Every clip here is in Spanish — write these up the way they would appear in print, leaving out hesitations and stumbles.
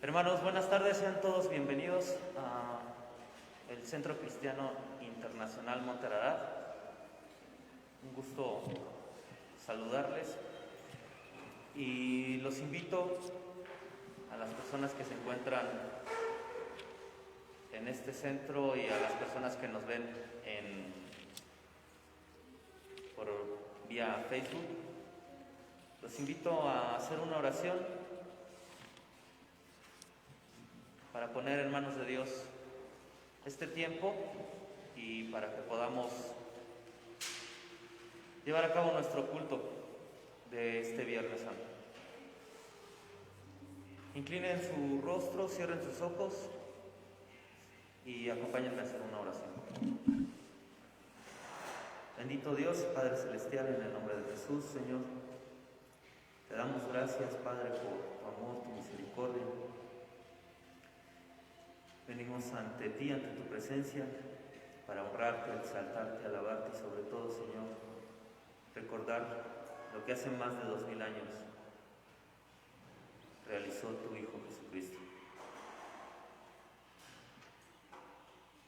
Hermanos, buenas tardes, sean todos bienvenidos a el Centro Cristiano Internacional Monterrey. Un gusto saludarles y los invito a las personas que se encuentran en este centro y a las personas que nos ven por vía Facebook. Los invito a hacer una oración para poner en manos de Dios este tiempo y para que podamos llevar a cabo nuestro culto de este Viernes Santo. Inclinen su rostro, cierren sus ojos y acompáñenme a hacer una oración. Bendito Dios, Padre Celestial, en el nombre de Jesús, Señor, te damos gracias, Padre, por tu amor, tu misericordia. Venimos ante ti, ante tu presencia, para honrarte, exaltarte, alabarte y sobre todo, Señor, recordar lo que hace más de 2000 años realizó tu Hijo Jesucristo.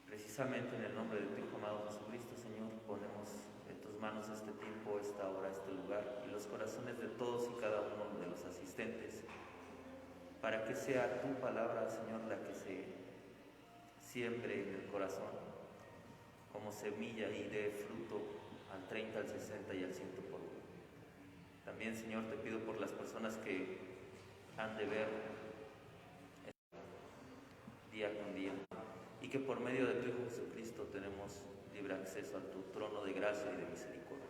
Precisamente en el nombre de tu Hijo amado Jesucristo, Señor, ponemos en tus manos este tiempo, esta hora, este lugar y los corazones de todos y cada uno de los asistentes, para que sea tu palabra, Señor, la que se siembre en el corazón como semilla y dé fruto al 30, al 60 y al 100 por uno. También, Señor, te pido por las personas que han de ver día con día y que por medio de tu Hijo Jesucristo tenemos libre acceso a tu trono de gracia y de misericordia.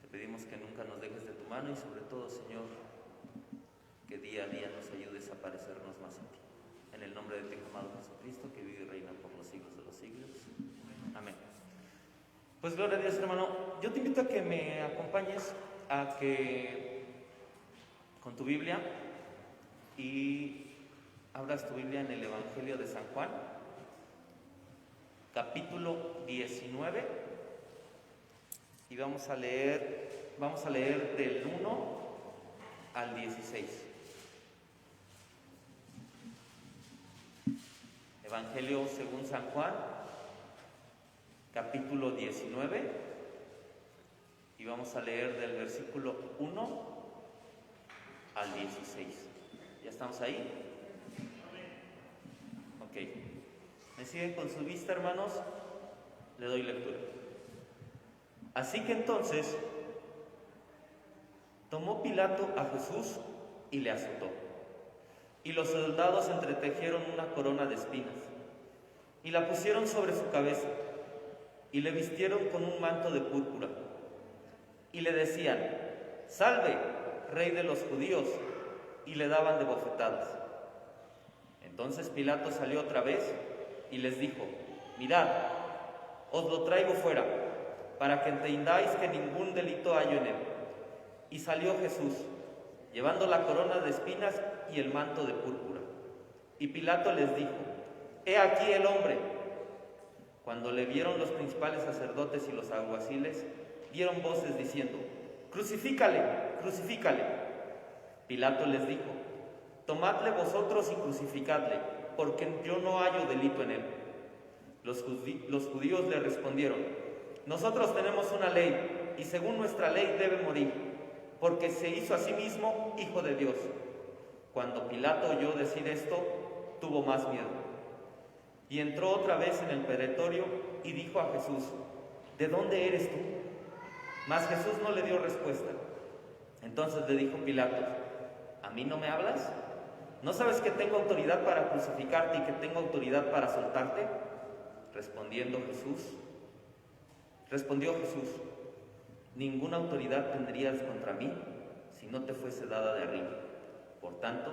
Te pedimos que nunca nos dejes de tu mano y sobre todo, Señor, que día a día nos ayudes a parecernos más a ti. En el nombre de tu Hijo amado Jesucristo, que vive y reina por los siglos de los siglos. Amén. Pues gloria a Dios, hermano. Yo te invito a que me acompañes a que con tu Biblia y abras tu Biblia en el Evangelio de San Juan, capítulo 19, y vamos a leer del 1 al 16. Evangelio según San Juan, capítulo 19, y vamos a leer del versículo 1 al 16. ¿Ya estamos ahí? Ok. ¿Me siguen con su vista, hermanos? Le doy lectura. Así que entonces tomó Pilato a Jesús y le azotó. Y los soldados entretejieron una corona de espinas y la pusieron sobre su cabeza y le vistieron con un manto de púrpura y le decían: «Salve, Rey de los judíos», y le daban de bofetadas. Entonces Pilato salió otra vez y les dijo: «Mirad, os lo traigo fuera, para que entendáis que ningún delito hallo en él». Y salió Jesús, llevando la corona de espinas y el manto de púrpura. Y Pilato les dijo: «He aquí el hombre». Cuando le vieron los principales sacerdotes y los alguaciles, dieron voces diciendo: «Crucifícale, crucifícale». Pilato les dijo: «Tomadle vosotros y crucificadle, porque yo no hallo delito en él». Los judíos le respondieron: «Nosotros tenemos una ley, y según nuestra ley debe morir, porque se hizo a sí mismo Hijo de Dios». Cuando Pilato oyó decir esto, tuvo más miedo. Y entró otra vez en el pretorio y dijo a Jesús: «¿De dónde eres tú?». Mas Jesús no le dio respuesta. Entonces le dijo Pilato: «¿A mí no me hablas? ¿No sabes que tengo autoridad para crucificarte y que tengo autoridad para soltarte?». Respondió Jesús: «Ninguna autoridad tendrías contra mí si no te fuese dada de arriba. Por tanto,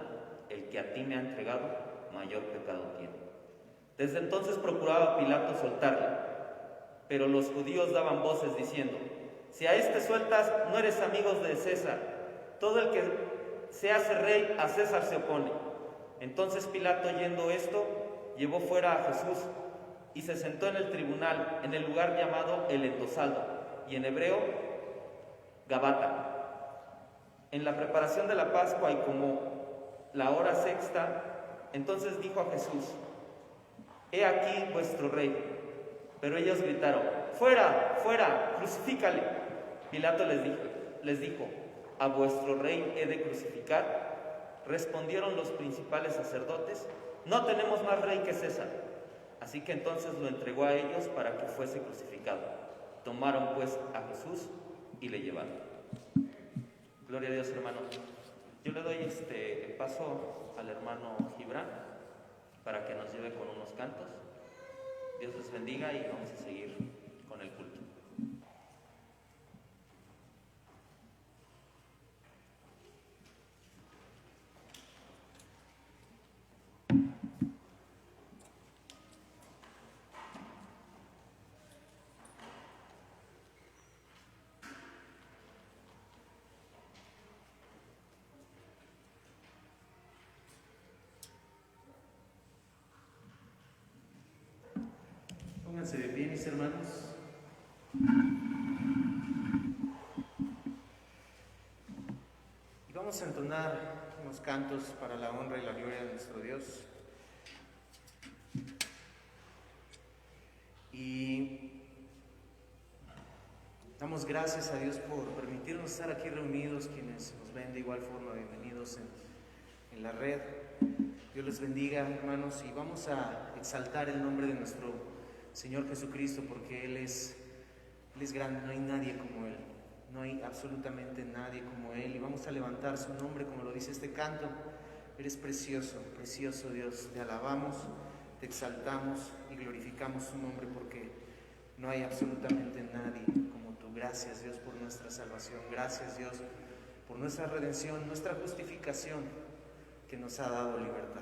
el que a ti me ha entregado, mayor pecado tiene». Desde entonces procuraba Pilato soltarle, pero los judíos daban voces diciendo: «Si a este sueltas, no eres amigos de César. Todo el que se hace rey, a César se opone». Entonces Pilato, oyendo esto, llevó fuera a Jesús y se sentó en el tribunal, en el lugar llamado el Entosado, y en hebreo, Gabata. En la preparación de la Pascua y como la hora sexta, entonces dijo a Jesús: «He aquí vuestro rey». Pero ellos gritaron: «¡Fuera, fuera, crucifícale!». Pilato les dijo: «¿A vuestro rey he de crucificar?». Respondieron los principales sacerdotes: «No tenemos más rey que César». Así que entonces lo entregó a ellos para que fuese crucificado. Tomaron pues a Jesús y le llevaron. Gloria a Dios, hermano. Yo le doy el paso al hermano Gibran para que nos lleve con unos cantos. Dios les bendiga y vamos a seguir con el culto. Pónganse de pie, mis hermanos. Y vamos a entonar unos cantos para la honra y la gloria de nuestro Dios. Y damos gracias a Dios por permitirnos estar aquí reunidos. Quienes nos ven de igual forma, bienvenidos en la red. Dios les bendiga, hermanos, y vamos a exaltar el nombre de nuestro Señor Jesucristo, porque Él es grande. No hay nadie como Él, no hay absolutamente nadie como Él, y vamos a levantar su nombre como lo dice este canto. Eres precioso, precioso Dios, te alabamos, te exaltamos y glorificamos su nombre, porque no hay absolutamente nadie como tú. Gracias, Dios, por nuestra salvación. Gracias, Dios, por nuestra redención, nuestra justificación, que nos ha dado libertad.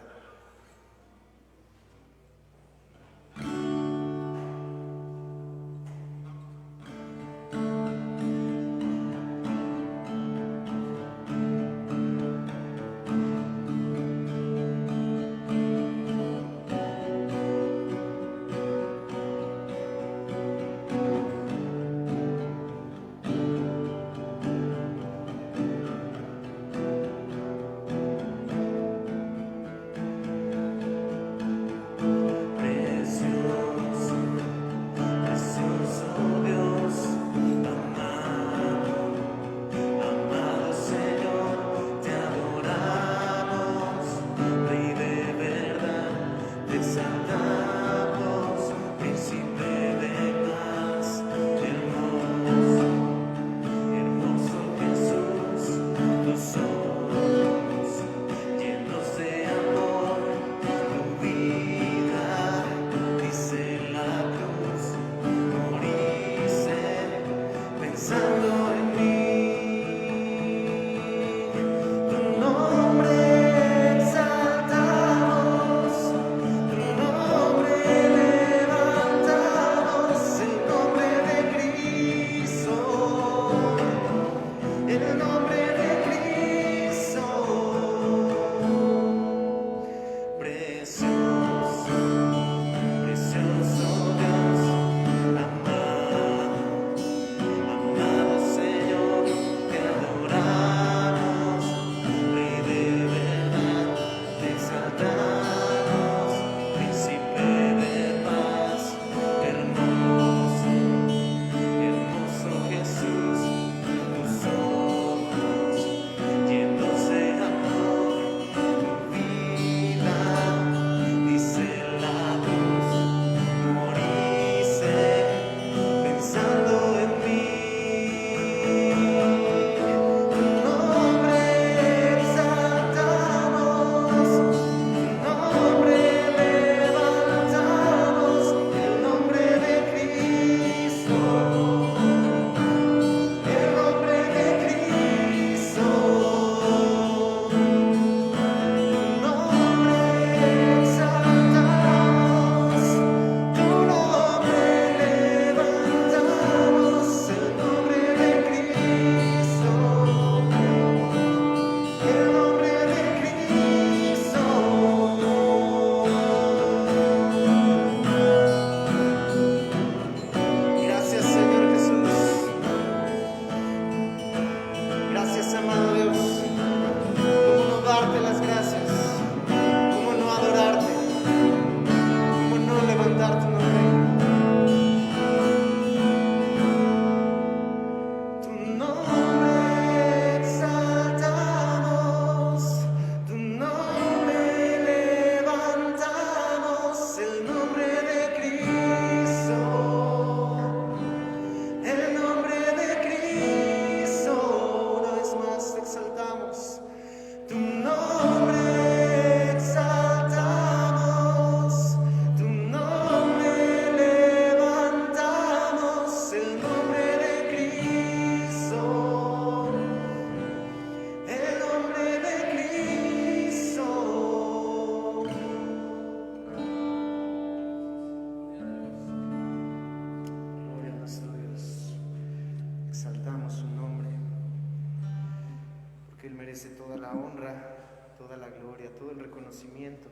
Él merece toda la honra, toda la gloria, todo el reconocimiento,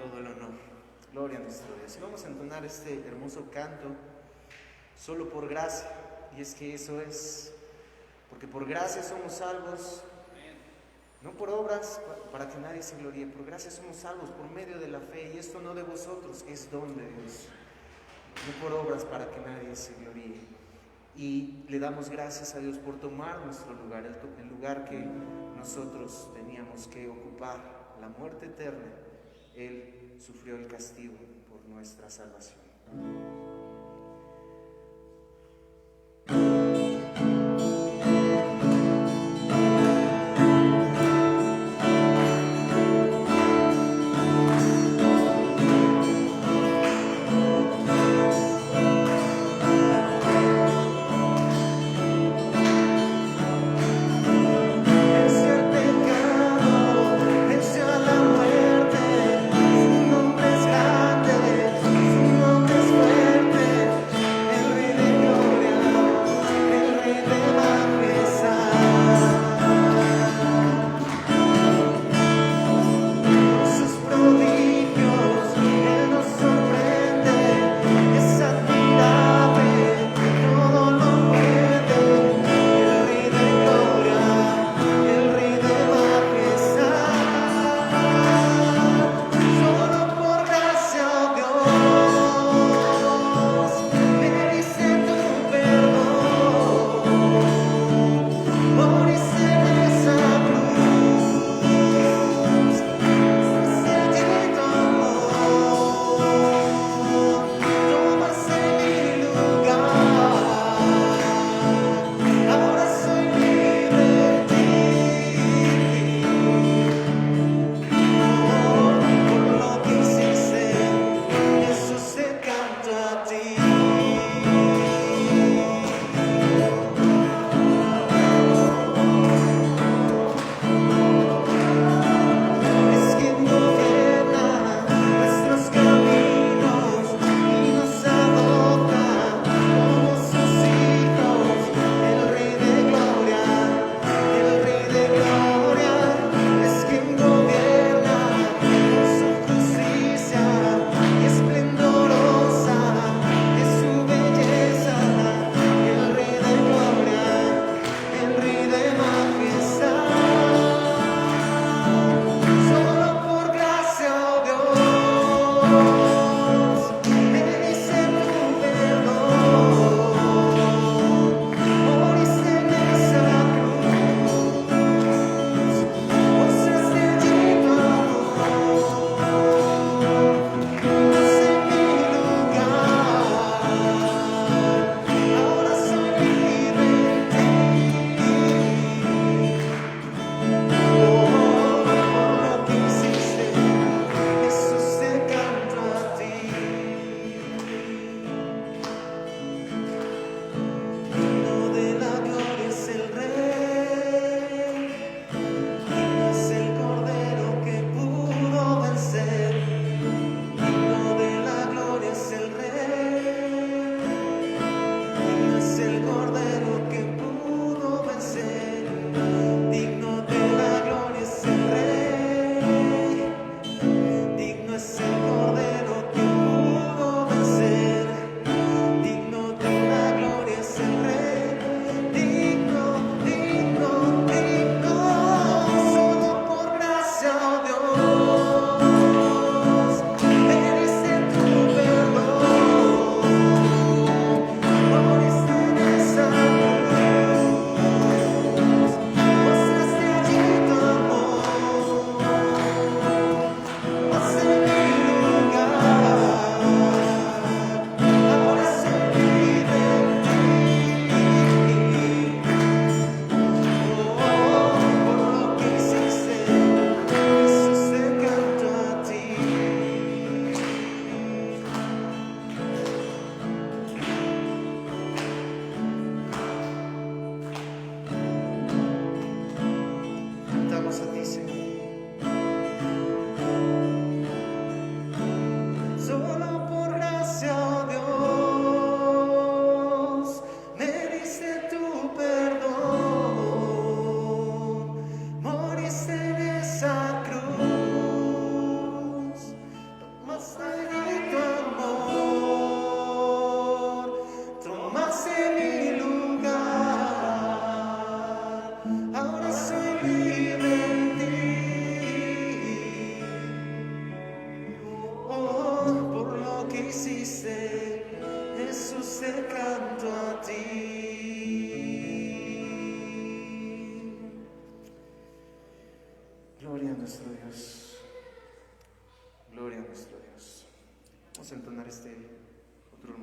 todo el honor. Gloria a nuestro Dios. Y vamos a entonar este hermoso canto solo por gracia. Y es que eso es, porque por gracia somos salvos, no por obras para que nadie se gloríe. Por gracia somos salvos por medio de la fe, y esto no de vosotros, es don de Dios, no por obras para que nadie se gloríe. Y le damos gracias a Dios por tomar nuestro lugar, el lugar que nosotros teníamos que ocupar, la muerte eterna. Él sufrió el castigo por nuestra salvación. Fuerte,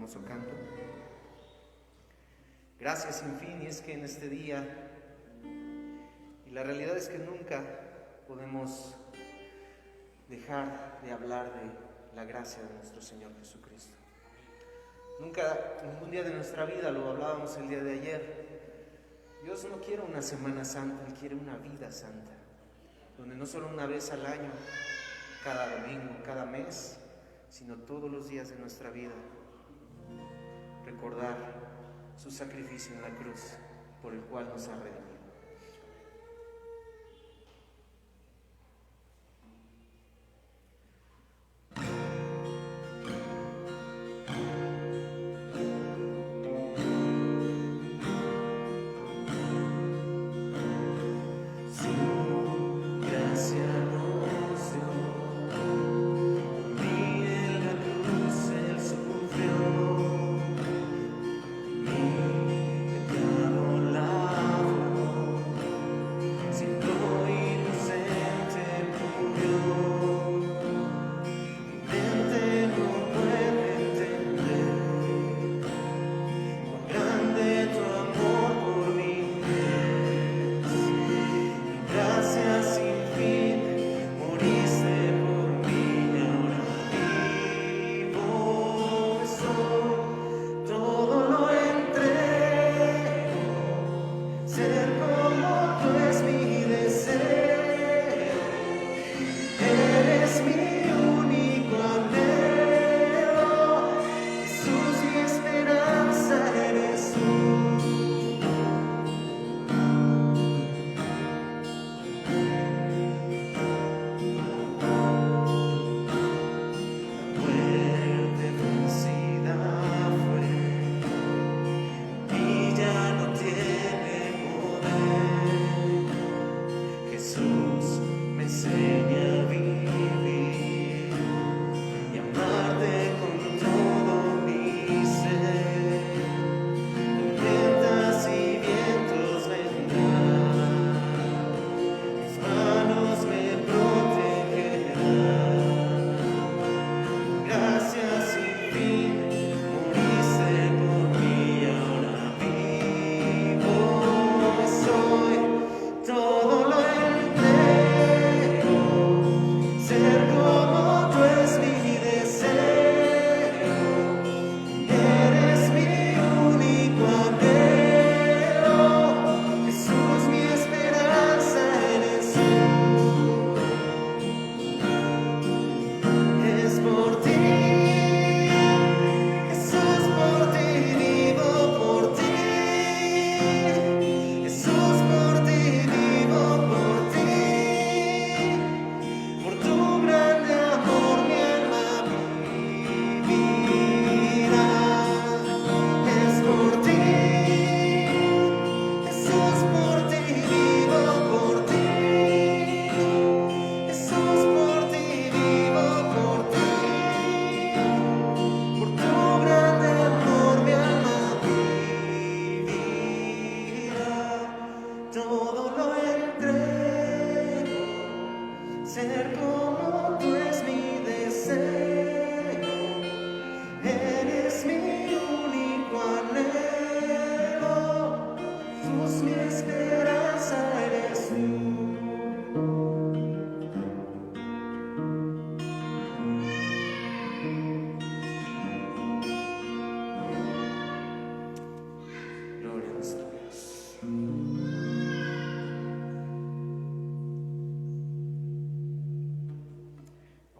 hermoso canto. Gracias sin fin, y es que en este día, y la realidad es que nunca podemos dejar de hablar de la gracia de nuestro Señor Jesucristo. Nunca, ningún día de nuestra vida, lo hablábamos el día de ayer, Dios no quiere una Semana Santa, Él quiere una vida santa, donde no solo una vez al año, cada domingo, cada mes, sino todos los días de nuestra vida, recordar su sacrificio en la cruz, por el cual nos ha redimido.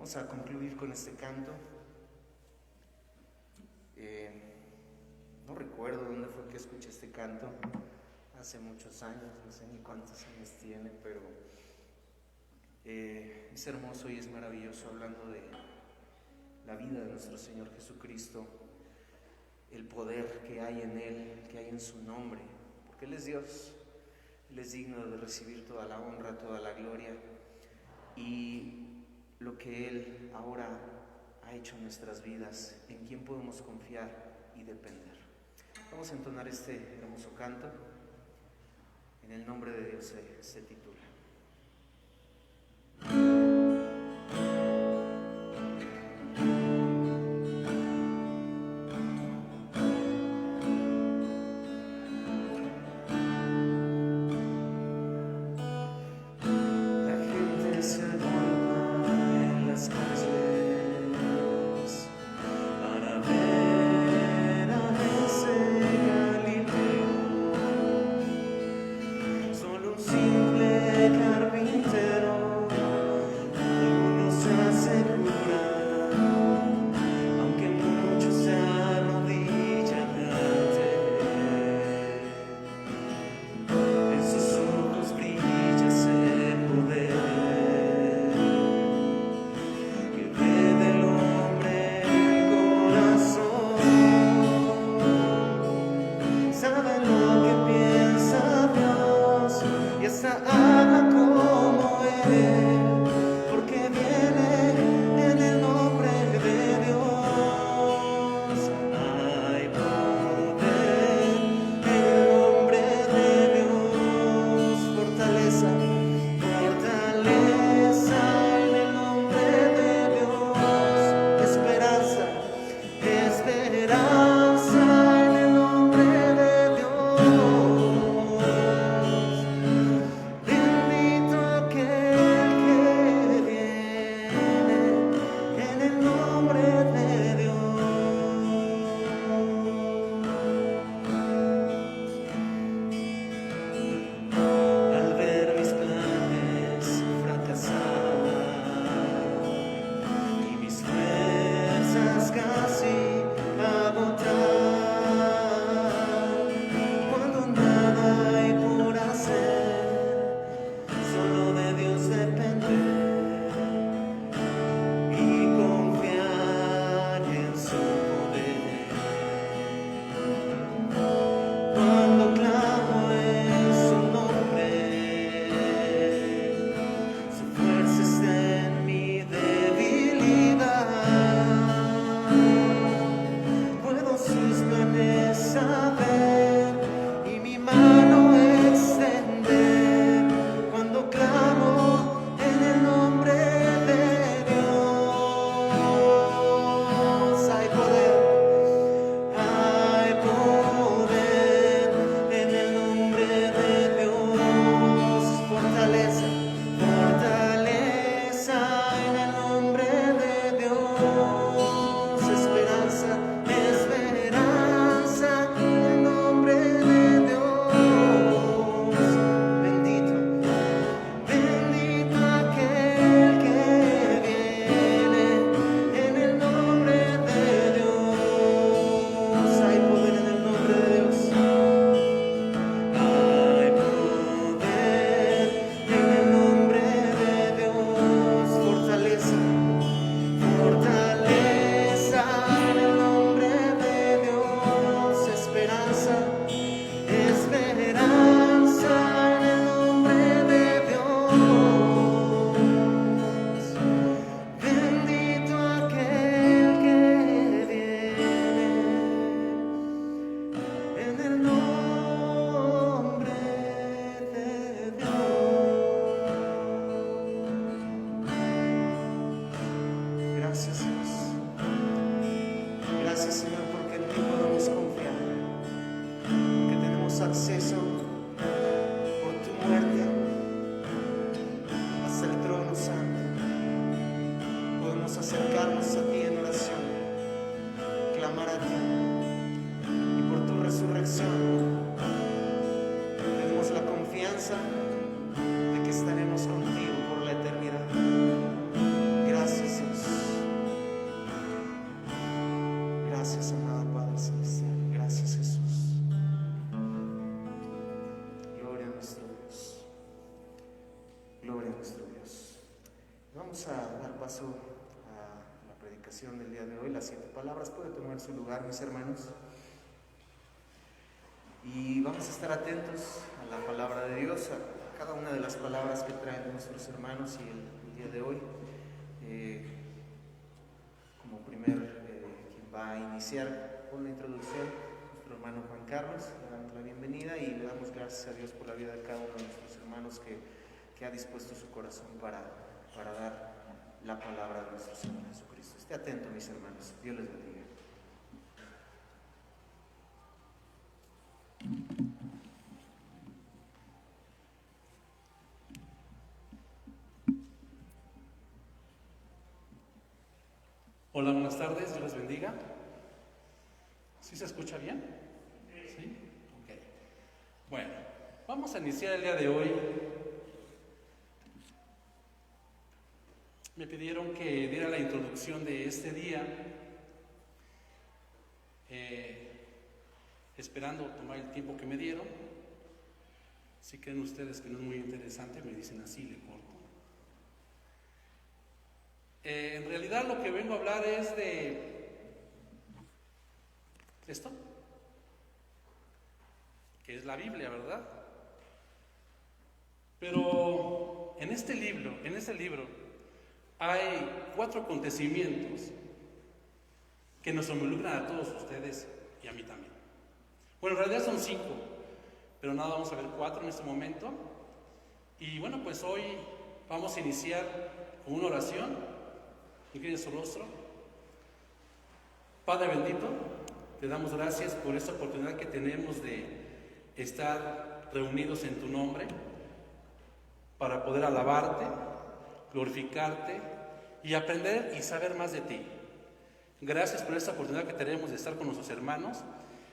Vamos a concluir con este canto. No recuerdo dónde fue que escuché este canto, hace muchos años, no sé ni cuántos años tiene, pero es hermoso y es maravilloso, hablando de la vida de nuestro Señor Jesucristo, el poder que hay en Él, que hay en su nombre, porque Él es Dios, Él es digno de recibir toda la honra, toda la gloria, y lo que Él ahora ha hecho en nuestras vidas, en quién podemos confiar y depender. Vamos a entonar este hermoso canto. En el nombre de Dios se titula. tenemos acceso por tu muerte hasta el trono santo. Podemos acercarnos a ti en oración, clamar a ti, y por tu resurrección tenemos la confianza de que estaremos contigo por la eternidad. Gracias, Dios. Gracias, amado Padre Celestial. Gracias, Jesús. Gloria a nuestro Dios. Gloria a nuestro Dios. Vamos a dar paso a la predicación del día de hoy. Las 7 palabras. Puede tomar su lugar, mis hermanos. Y vamos a estar atentos a la palabra de Dios, a cada una de las palabras que traen nuestros hermanos y el día de hoy. Como primer quien va a iniciar con la introducción, nuestro hermano Juan Carlos, le damos la bienvenida y le damos gracias a Dios por la vida de cada uno de nuestros hermanos que ha dispuesto su corazón para dar la palabra de nuestro Señor Jesucristo. Esté atento, mis hermanos. Dios les bendiga. Hola, buenas tardes, Dios les bendiga. ¿Sí se escucha bien? ¿Sí? Ok. Bueno, vamos a iniciar el día de hoy. Me pidieron que diera la introducción de este día, esperando tomar el tiempo que me dieron. Si creen ustedes que no es muy interesante, me dicen así, le corto. En realidad lo que vengo a hablar es de esto, que es la Biblia, ¿verdad? Pero en este libro hay 4 acontecimientos que nos involucran a todos ustedes y a mí también. Bueno, en realidad son 5, pero nada, vamos a ver 4 en este momento. Y bueno, pues hoy vamos a iniciar con una oración. Incline su rostro. Padre bendito, te damos gracias por esta oportunidad que tenemos de estar reunidos en tu nombre para poder alabarte, glorificarte y aprender y saber más de ti. Gracias por esta oportunidad que tenemos de estar con nuestros hermanos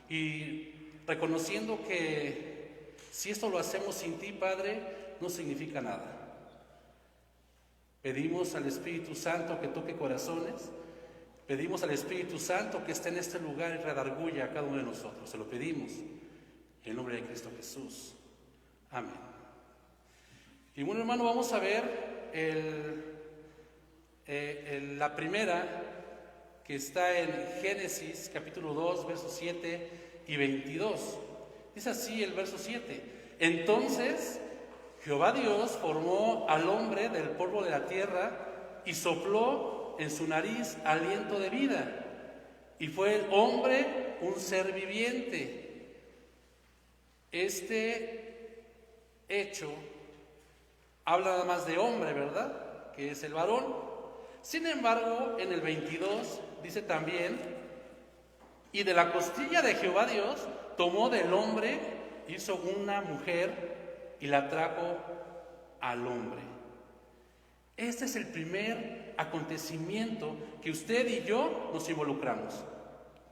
y reconociendo que si esto lo hacemos sin ti, Padre, no significa nada. Pedimos al Espíritu Santo que toque corazones. Pedimos al Espíritu Santo que esté en este lugar y redarguya a cada uno de nosotros. Se lo pedimos en el nombre de Cristo Jesús. Amén. Y bueno, hermano, vamos a ver la primera, que está en Génesis capítulo 2, versos 7 y 22. Dice así el verso 7. Entonces Jehová Dios formó al hombre del polvo de la tierra y sopló en su nariz aliento de vida, y fue el hombre un ser viviente. Este hecho habla nada más de hombre, ¿verdad? Que es el varón. Sin embargo, en el 22 dice también, y de la costilla de Jehová Dios tomó del hombre, hizo una mujer y la trajo al hombre. Este es el primer acontecimiento que usted y yo nos involucramos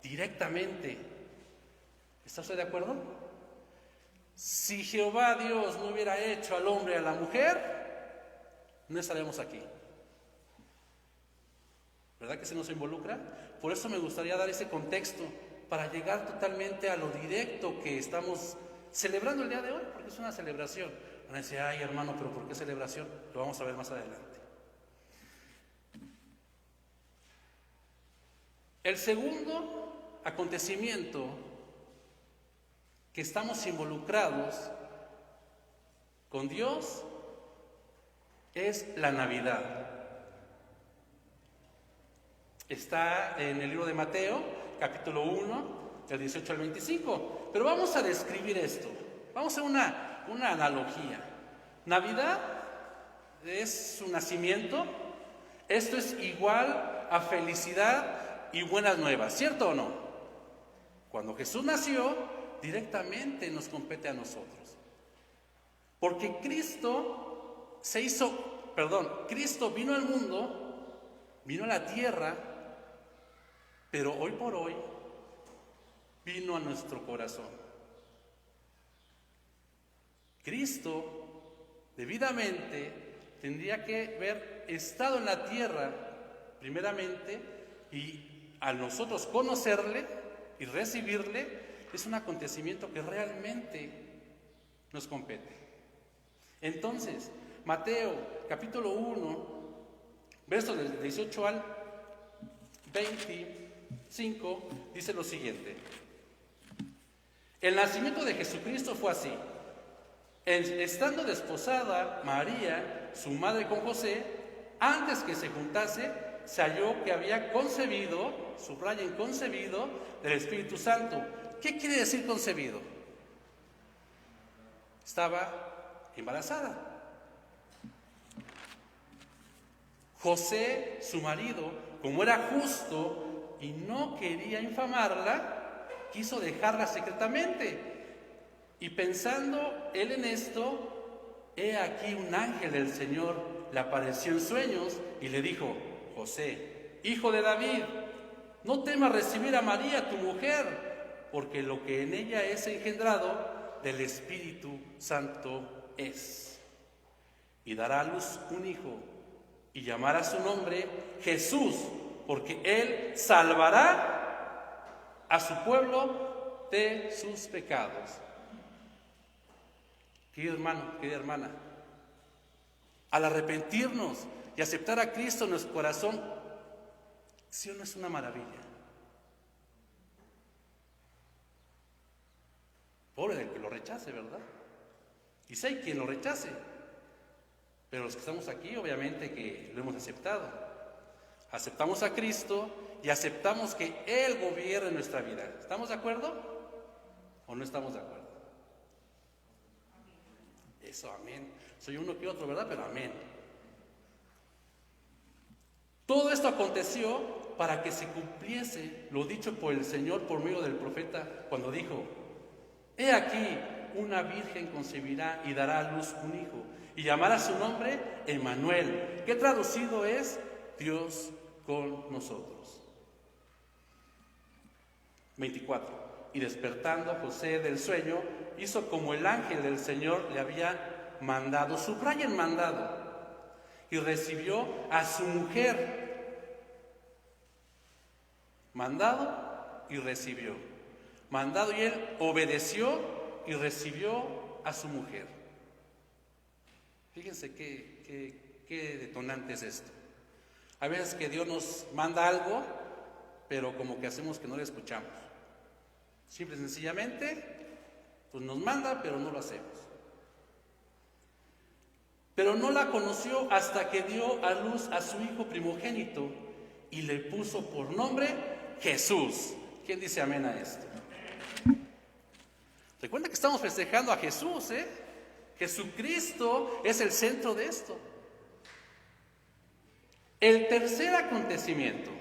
directamente. ¿Está usted de acuerdo? Si Jehová Dios no hubiera hecho al hombre y a la mujer, no estaríamos aquí. ¿Verdad que se nos involucra? Por eso me gustaría dar ese contexto para llegar totalmente a lo directo que estamos celebrando el día de hoy, porque es una celebración. Van a decir, ay hermano, pero ¿por qué celebración? Lo vamos a ver más adelante. El segundo acontecimiento que estamos involucrados con Dios es la Navidad. Está en el libro de Mateo, capítulo 1, del 18 al 25. Pero vamos a describir esto. Vamos a hacer una analogía. Navidad es su nacimiento. Esto es igual a felicidad y buenas nuevas, ¿cierto o no? Cuando Jesús nació, directamente nos compete a nosotros. Porque Cristo vino al mundo, vino a la tierra, pero hoy por hoy vino a nuestro corazón. Cristo debidamente tendría que haber estado en la tierra primeramente, y al nosotros conocerle y recibirle es un acontecimiento que realmente nos compete. Entonces, Mateo capítulo 1, versos del 18 al 25, dice lo siguiente: el nacimiento de Jesucristo fue así. Estando desposada María, su madre, con José, antes que se juntase, se halló que había concebido, subrayen concebido, del Espíritu Santo. ¿Qué quiere decir concebido? Estaba embarazada. José, su marido, como era justo y no quería infamarla, quiso dejarla secretamente. Y pensando él en esto, he aquí un ángel del Señor le apareció en sueños y le dijo: José, hijo de David, no temas recibir a María, tu mujer, porque lo que en ella es engendrado del Espíritu Santo es. Y dará a luz un hijo, y llamará su nombre Jesús, porque él salvará a su pueblo de sus pecados. Querido hermano, querida hermana, al arrepentirnos y aceptar a Cristo en nuestro corazón, ¿sí o no es una maravilla? Pobre del que lo rechace, ¿verdad? Y si hay quien lo rechace, pero los que estamos aquí, obviamente que lo hemos aceptado. Aceptamos a Cristo y aceptamos que Él gobierne nuestra vida. ¿Estamos de acuerdo o no estamos de acuerdo? Eso, amén. Soy uno que otro, ¿verdad? Pero amén. Todo esto aconteció para que se cumpliese lo dicho por el Señor por medio del profeta, cuando dijo: he aquí, una virgen concebirá y dará a luz un hijo, y llamará su nombre Emmanuel, que traducido es Dios con nosotros. 24. Y despertando José del sueño, hizo como el ángel del Señor le había mandado. Subrayen mandado. Y recibió a su mujer. Mandado y recibió. Mandado, y él obedeció y recibió a su mujer. Fíjense qué detonante es esto. A veces que Dios nos manda algo, pero como que hacemos que no le escuchamos. Simple y sencillamente, pues nos manda, pero no lo hacemos. Pero no la conoció hasta que dio a luz a su hijo primogénito y le puso por nombre Jesús. ¿Quién dice amén a esto? Recuerda que estamos festejando a Jesús, ¿eh? Jesucristo es el centro de esto. El tercer acontecimiento: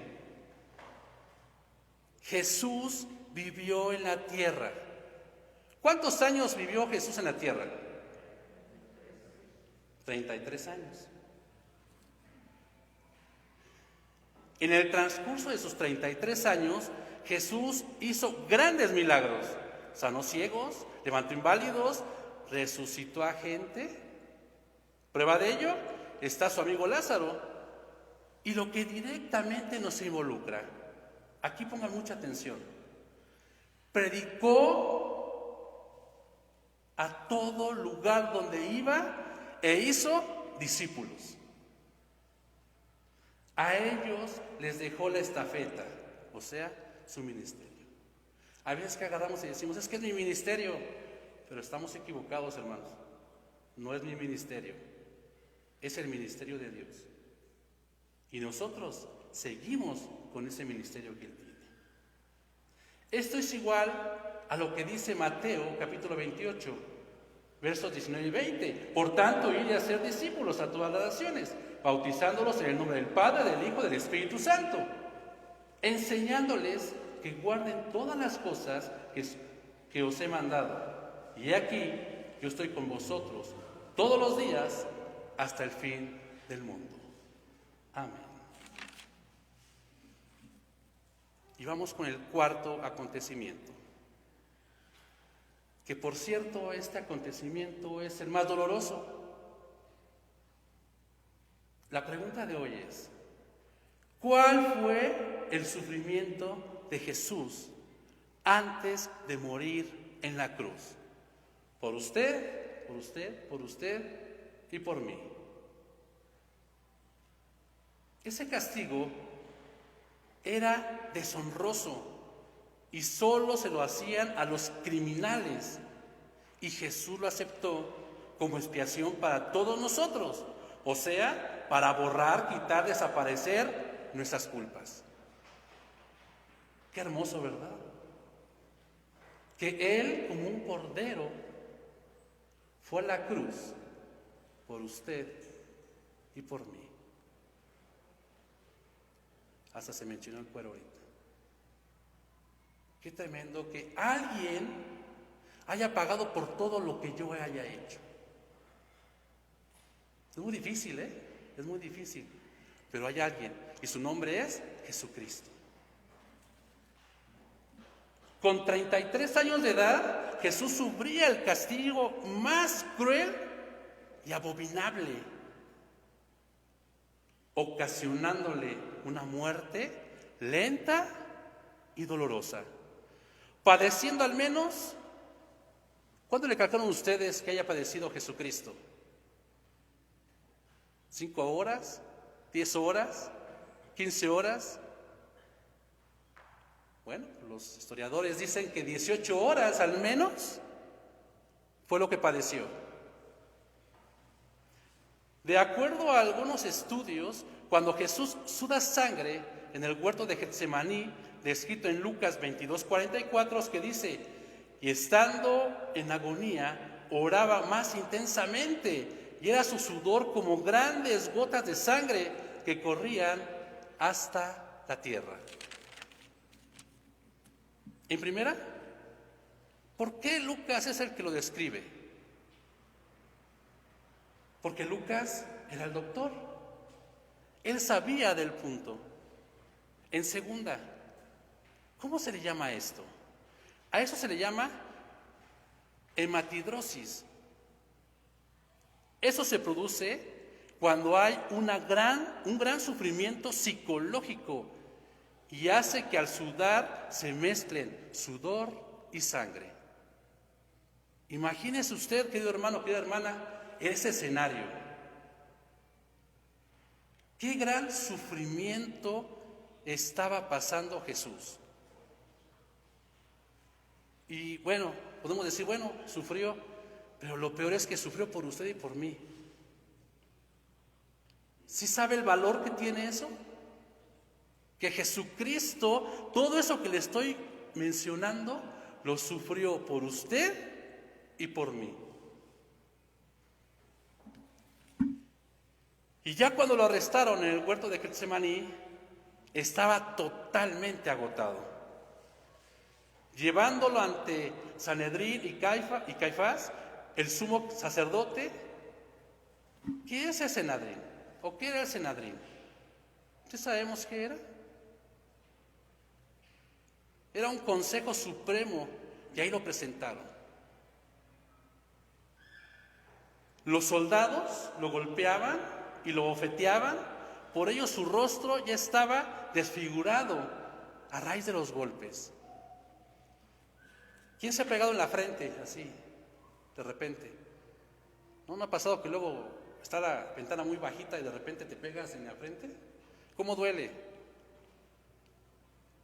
Jesús vivió en la tierra. ¿Cuántos años vivió Jesús en la tierra? 33 años. En el transcurso de sus 33 años, Jesús hizo grandes milagros. Sanó ciegos, levantó inválidos, resucitó a gente. Prueba de ello está su amigo Lázaro. Y lo que directamente nos involucra, aquí pongan mucha atención: predicó a todo lugar donde iba e hizo discípulos. A ellos les dejó la estafeta, o sea, su ministerio. A veces que agarramos y decimos: es que es mi ministerio, pero estamos equivocados, hermanos. No es mi ministerio, es el ministerio de Dios. Y nosotros seguimos con ese ministerio que Él tiene. Esto es igual a lo que dice Mateo capítulo 28, versos 19 y 20. Por tanto, id a hacer discípulos a todas las naciones, bautizándolos en el nombre del Padre, del Hijo y del Espíritu Santo, enseñándoles que guarden todas las cosas que os he mandado. Y he aquí, yo estoy con vosotros todos los días hasta el fin del mundo. Amén. Y vamos con el cuarto acontecimiento. Que por cierto, este acontecimiento es el más doloroso. La pregunta de hoy es: ¿cuál fue el sufrimiento de Jesús antes de morir en la cruz? Por usted, por usted, por usted y por mí. Ese castigo era deshonroso y solo se lo hacían a los criminales, y Jesús lo aceptó como expiación para todos nosotros, o sea, para borrar, quitar, desaparecer nuestras culpas. Qué hermoso, ¿verdad? Que Él, como un cordero, fue a la cruz por usted y por mí. Hasta se mencionó el cuero ahorita. Qué tremendo que alguien haya pagado por todo lo que yo haya hecho. Es muy difícil, es muy difícil. Pero hay alguien, y su nombre es Jesucristo. Con 33 años de edad, Jesús sufría el castigo más cruel y abominable, ocasionándole una muerte lenta y dolorosa, padeciendo al menos, ¿cuánto le calculan ustedes que haya padecido Jesucristo? ¿5 horas? ¿10 horas? ¿15 horas? Bueno, los historiadores dicen que 18 horas al menos fue lo que padeció. De acuerdo a algunos estudios, cuando Jesús suda sangre en el huerto de Getsemaní, descrito en Lucas 22:44, que dice: y estando en agonía, oraba más intensamente, y era su sudor como grandes gotas de sangre que corrían hasta la tierra. En primera, ¿por qué Lucas es el que lo describe? Porque Lucas era el doctor. Él sabía del punto. En segunda, ¿cómo se le llama esto? A eso se le llama hematidrosis. Eso se produce cuando hay un gran sufrimiento psicológico y hace que al sudar se mezclen sudor y sangre. Imagínese usted, querido hermano, querida hermana, ese escenario. Qué gran sufrimiento estaba pasando Jesús. Y bueno, podemos decir, bueno, sufrió, pero lo peor es que sufrió por usted y por mí. ¿Sí sabe el valor que tiene eso? Que Jesucristo, todo eso que le estoy mencionando, lo sufrió por usted y por mí. Y ya cuando lo arrestaron en el huerto de Getsemaní, estaba totalmente agotado. Llevándolo ante Sanedrín y Caifás, el sumo sacerdote. ¿Qué es el Sanedrín? ¿O qué era el Sanedrín? ¿Ustedes sabemos qué era? Era un consejo supremo, y ahí lo presentaron. Los soldados lo golpeaban y lo bofeteaban, por ello su rostro ya estaba desfigurado a raíz de los golpes. ¿Quién se ha pegado en la frente así, de repente? ¿No me ha pasado que luego está la ventana muy bajita y de repente te pegas en la frente? ¿Cómo duele?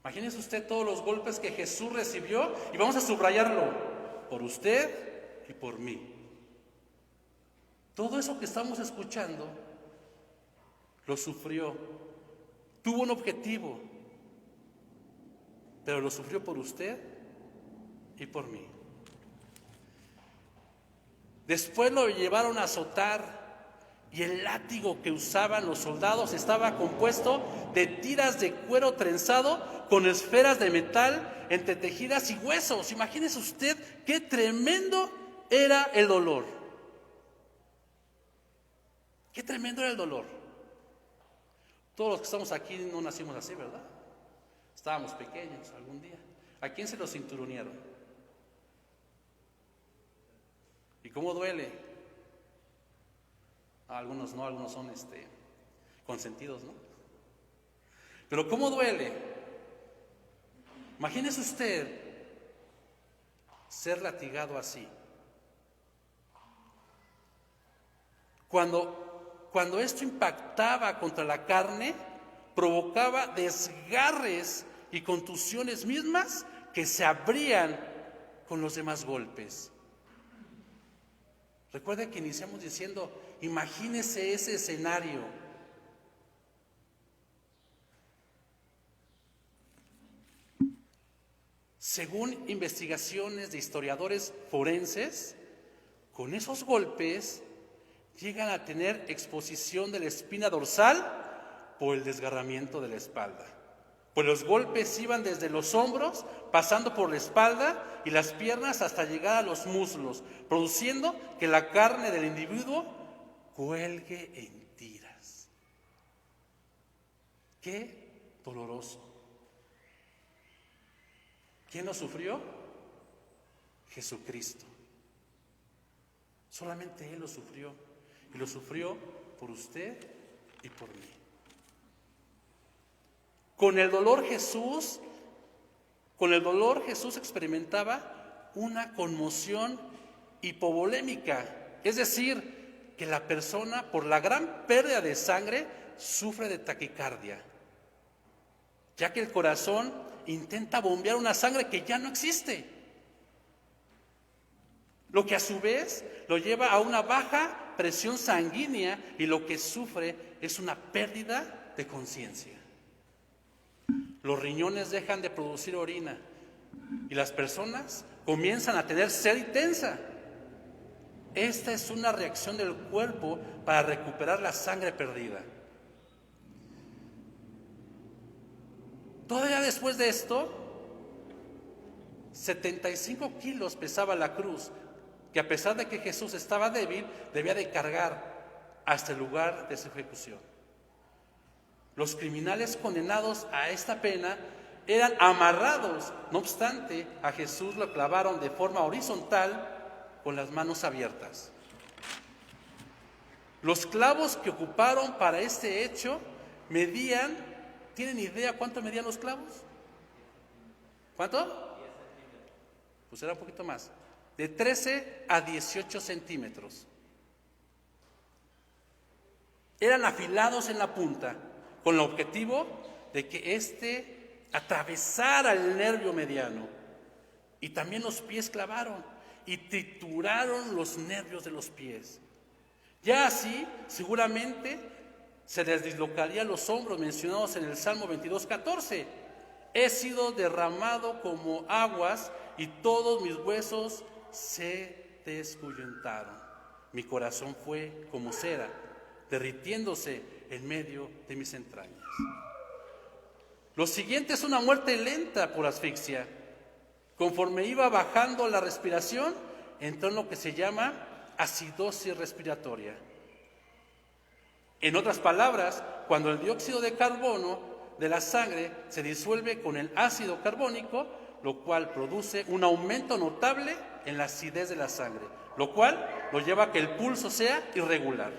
Imagínese usted todos los golpes que Jesús recibió, y vamos a subrayarlo: por usted y por mí. Todo eso que estamos escuchando lo sufrió, tuvo un objetivo, pero lo sufrió por usted y por mí. Después lo llevaron a azotar, y el látigo que usaban los soldados estaba compuesto de tiras de cuero trenzado con esferas de metal entretejidas y huesos. Imagínese usted qué tremendo era el dolor. Qué tremendo era el dolor. Todos los que estamos aquí no nacimos así, ¿verdad? Estábamos pequeños algún día. ¿A quién se los cinturonearon? ¿Y cómo duele? Algunos no, algunos son consentidos, ¿no? Pero ¿cómo duele? Imagínese usted ser latigado así. Cuando esto impactaba contra la carne, provocaba desgarres y contusiones mismas que se abrían con los demás golpes. Recuerden que iniciamos diciendo, imagínese ese escenario. Según investigaciones de historiadores forenses, con esos golpes llegan a tener exposición de la espina dorsal por el desgarramiento de la espalda. Pues los golpes iban desde los hombros, pasando por la espalda y las piernas hasta llegar a los muslos, produciendo que la carne del individuo cuelgue en tiras. ¡Qué doloroso! ¿Quién lo sufrió? Jesucristo. Solamente Él lo sufrió. Y lo sufrió por usted y por mí. Con el dolor Jesús experimentaba una conmoción hipovolémica. Es decir, que la persona, por la gran pérdida de sangre, sufre de taquicardia, ya que el corazón intenta bombear una sangre que ya no existe, lo que a su vez lo lleva a una baja presión sanguínea y lo que sufre es una pérdida de conciencia. Los riñones dejan de producir orina y las personas comienzan a tener sed intensa. Esta es una reacción del cuerpo para recuperar la sangre perdida. Todavía después de esto, 75 kilos pesaba la cruz, que a pesar de que Jesús estaba débil, debía de cargar hasta el lugar de su ejecución. Los criminales condenados a esta pena eran amarrados. No obstante, a Jesús lo clavaron de forma horizontal con las manos abiertas. Los clavos que ocuparon para este hecho medían, ¿tienen idea cuánto medían los clavos? ¿Cuánto? Pues era un poquito más. De 13 a 18 centímetros. Eran afilados en la punta, con el objetivo de que atravesara el nervio mediano. Y también los pies clavaron y trituraron los nervios de los pies. Ya así, seguramente, se les dislocarían los hombros mencionados en el Salmo 22:14. He sido derramado como aguas y todos mis huesos se descoyuntaron. Mi corazón fue como cera, derritiéndose en medio de mis entrañas. Lo siguiente es una muerte lenta por asfixia. Conforme iba bajando la respiración, entró en lo que se llama acidosis respiratoria. En otras palabras, cuando el dióxido de carbono de la sangre se disuelve con el ácido carbónico, lo cual produce un aumento notable en la acidez de la sangre, lo cual lo lleva a que el pulso sea irregular.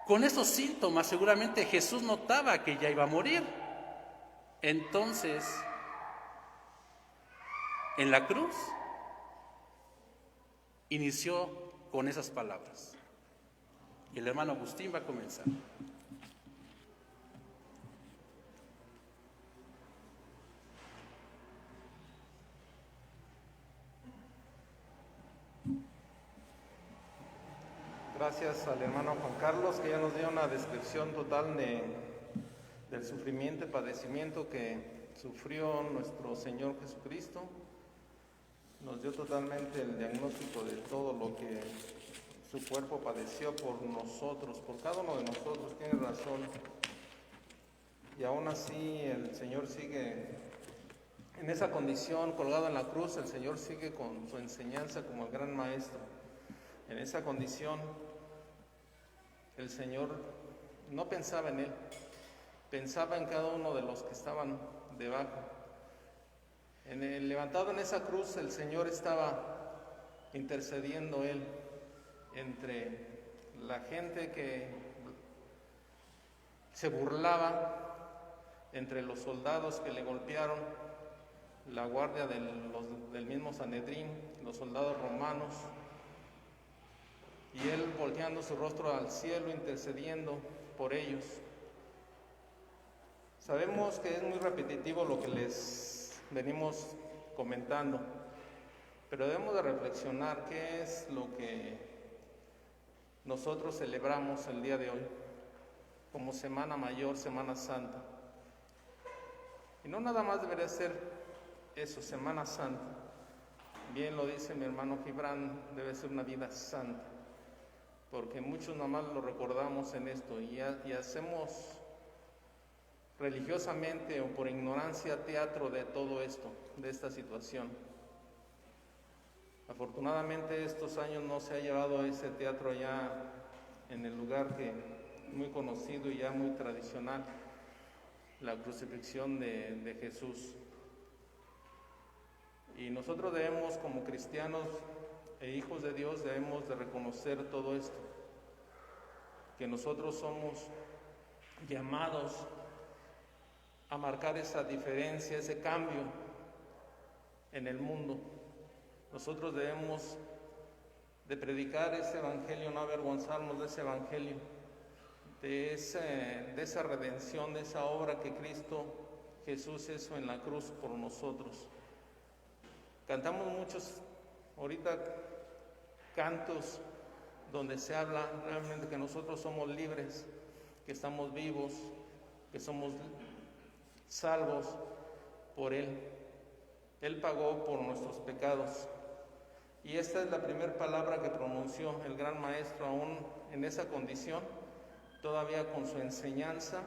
Con estos síntomas seguramente Jesús notaba que ya iba a morir. Entonces, en la cruz, inició con esas palabras. Y el hermano Agustín va a comenzar. Gracias al hermano Juan Carlos, que ya nos dio una descripción total del sufrimiento y padecimiento que sufrió nuestro Señor Jesucristo. Nos dio totalmente el diagnóstico de todo lo que su cuerpo padeció por nosotros, por cada uno de nosotros. Tiene razón y aún así el Señor sigue en esa condición, colgado en la cruz. El Señor sigue con su enseñanza como el gran maestro. En esa condición, el Señor no pensaba en él, pensaba en cada uno de los que estaban debajo. Levantado en esa cruz, el Señor estaba intercediendo él entre la gente que se burlaba, entre los soldados que le golpearon, la guardia del mismo Sanedrín, los soldados romanos, y él volteando su rostro al cielo, intercediendo por ellos. Sabemos que es muy repetitivo lo que les venimos comentando, pero debemos de reflexionar qué es lo que nosotros celebramos el día de hoy como Semana Mayor, Semana Santa. Y no nada más debería ser eso, Semana Santa. Bien lo dice mi hermano Gibran, debe ser una vida santa, porque muchos nada más lo recordamos en esto y hacemos religiosamente o por ignorancia teatro de todo esto, de esta situación. Afortunadamente estos años no se ha llevado ese teatro ya en el lugar que muy conocido y ya muy tradicional, la crucifixión de Jesús. Y nosotros debemos, como cristianos e hijos de Dios, debemos de reconocer todo esto, que nosotros somos llamados a marcar esa diferencia, ese cambio en el mundo. Nosotros debemos de predicar ese evangelio, no avergonzarnos de ese evangelio, de esa redención, de esa obra que Cristo Jesús hizo en la cruz por nosotros. Cantamos muchos ahorita cantos donde se habla realmente que nosotros somos libres, que estamos vivos, que somos salvos por Él. Él pagó por nuestros pecados. Y esta es la primera palabra que pronunció el gran maestro, aún en esa condición, todavía con su enseñanza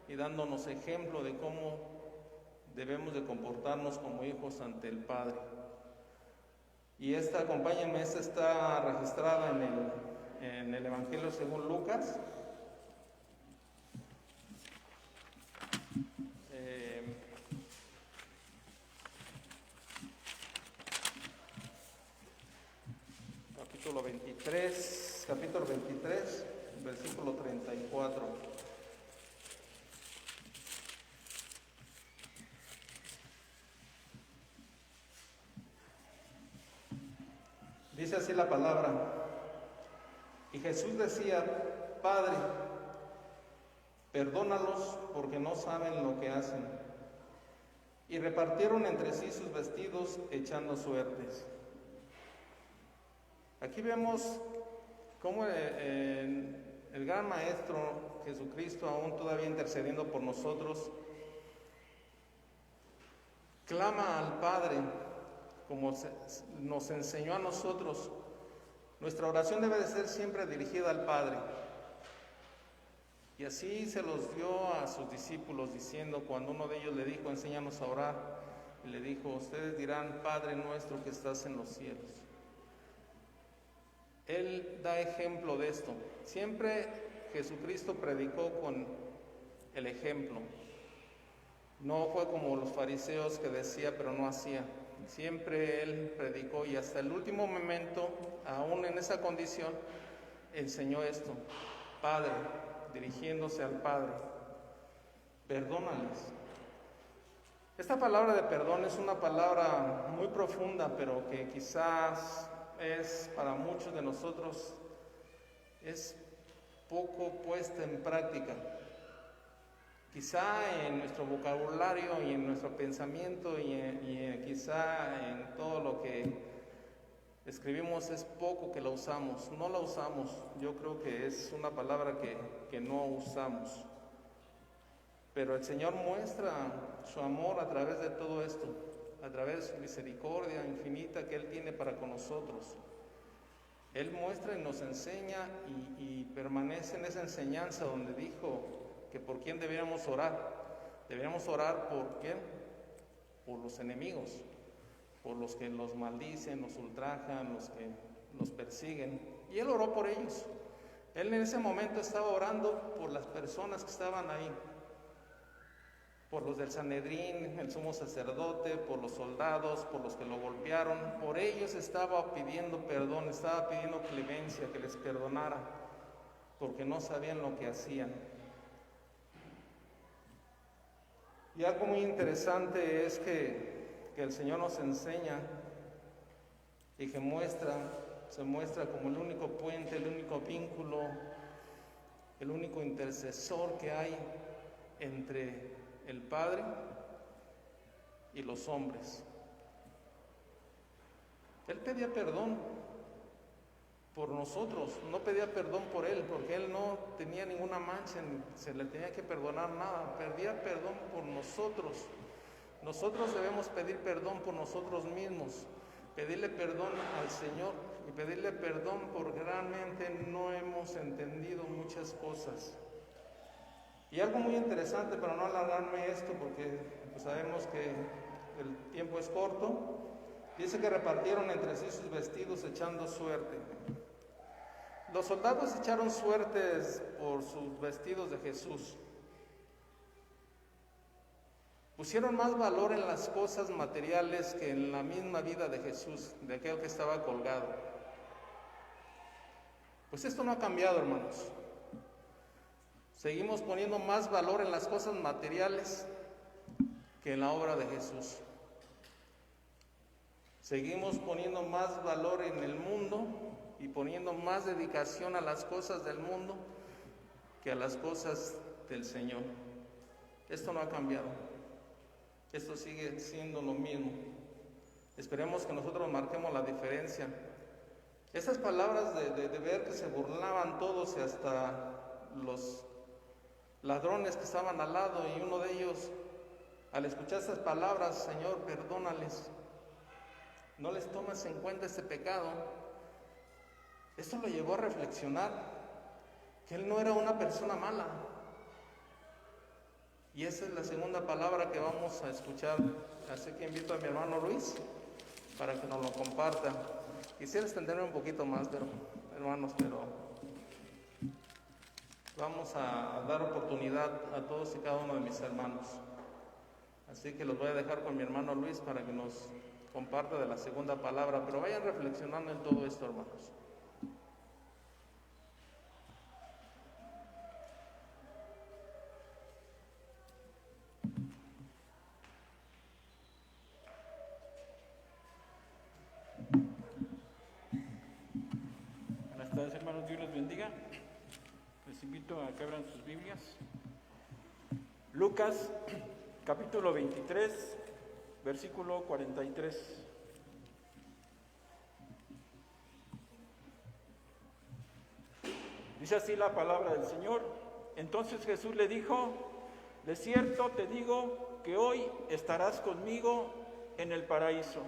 y dándonos ejemplo de cómo debemos de comportarnos como hijos ante el Padre. Y acompáñenme, esta está registrada en el Evangelio según Lucas. Capítulo 23, versículo 34. Dice así la palabra: y Jesús decía, Padre, perdónalos porque no saben lo que hacen. Y repartieron entre sí sus vestidos echando suertes. Aquí vemos cómo el gran Maestro Jesucristo, aún todavía intercediendo por nosotros, clama al Padre como nos enseñó a nosotros. Nuestra oración debe de ser siempre dirigida al Padre. Y así se los dio a sus discípulos, diciendo, cuando uno de ellos le dijo, enséñanos a orar, y le dijo, ustedes dirán, Padre nuestro que estás en los cielos. Él da ejemplo de esto. Siempre Jesucristo predicó con el ejemplo. No fue como los fariseos que decía pero no hacía. Siempre Él predicó y hasta el último momento, aún en esa condición, enseñó esto. Padre, dirigiéndose al Padre, perdónales. Esta palabra de perdón es una palabra muy profunda, pero que quizás es para muchos de nosotros es poco puesta en práctica. Quizá en nuestro vocabulario y en nuestro pensamiento y quizá en todo lo que escribimos es poco que la usamos, no la usamos. Yo creo que es una palabra que no usamos. Pero el Señor muestra su amor a través de todo esto, a través de su misericordia infinita que Él tiene para con nosotros. Él muestra y nos enseña y permanece en esa enseñanza donde dijo que por quién deberíamos orar. Deberíamos orar ¿por qué? Por los enemigos, por los que los maldicen, los ultrajan, los que los persiguen. Y él oró por ellos. Él en ese momento estaba orando por las personas que estaban ahí, por los del Sanedrín, el sumo sacerdote, por los soldados, por los que lo golpearon. Por ellos estaba pidiendo perdón, estaba pidiendo clemencia, que les perdonara, porque no sabían lo que hacían. Y algo muy interesante es que el Señor nos enseña y que se muestra como el único puente, el único vínculo, el único intercesor que hay entre el Padre y los hombres. Él pedía perdón por nosotros, no pedía perdón por él, porque él no tenía ninguna mancha, ni se le tenía que perdonar nada, pedía perdón por nosotros. Nosotros debemos pedir perdón por nosotros mismos, pedirle perdón al Señor y pedirle perdón porque realmente no hemos entendido muchas cosas. Y algo muy interesante, para no alargarme esto, porque pues sabemos que el tiempo es corto, dice que repartieron entre sí sus vestidos echando suerte. Los soldados echaron suertes por sus vestidos de Jesús. Pusieron más valor en las cosas materiales que en la misma vida de Jesús, de aquel que estaba colgado. Pues esto no ha cambiado, hermanos. Seguimos poniendo más valor en las cosas materiales que en la obra de Jesús. Seguimos poniendo más valor en el mundo y poniendo más dedicación a las cosas del mundo que a las cosas del Señor. Esto no ha cambiado. Esto sigue siendo lo mismo. Esperemos que nosotros marquemos la diferencia. Esas palabras de ver que se burlaban todos y hasta los ladrones que estaban al lado, y uno de ellos, al escuchar esas palabras, Señor, perdónales, no les tomes en cuenta este pecado. Esto lo llevó a reflexionar que él no era una persona mala. Y esa es la segunda palabra que vamos a escuchar. Así que invito a mi hermano Luis para que nos lo comparta. Quisiera extenderme un poquito más, pero vamos a dar oportunidad a todos y cada uno de mis hermanos. Así que los voy a dejar con mi hermano Luis para que nos comparta de la segunda palabra, pero vayan reflexionando en todo esto, hermanos. Buenas tardes, hermanos, Dios les bendiga. Les invito a que abran sus Biblias. Lucas, capítulo 23, versículo 43. Dice así la palabra del Señor. Entonces Jesús le dijo: de cierto te digo que hoy estarás conmigo en el paraíso.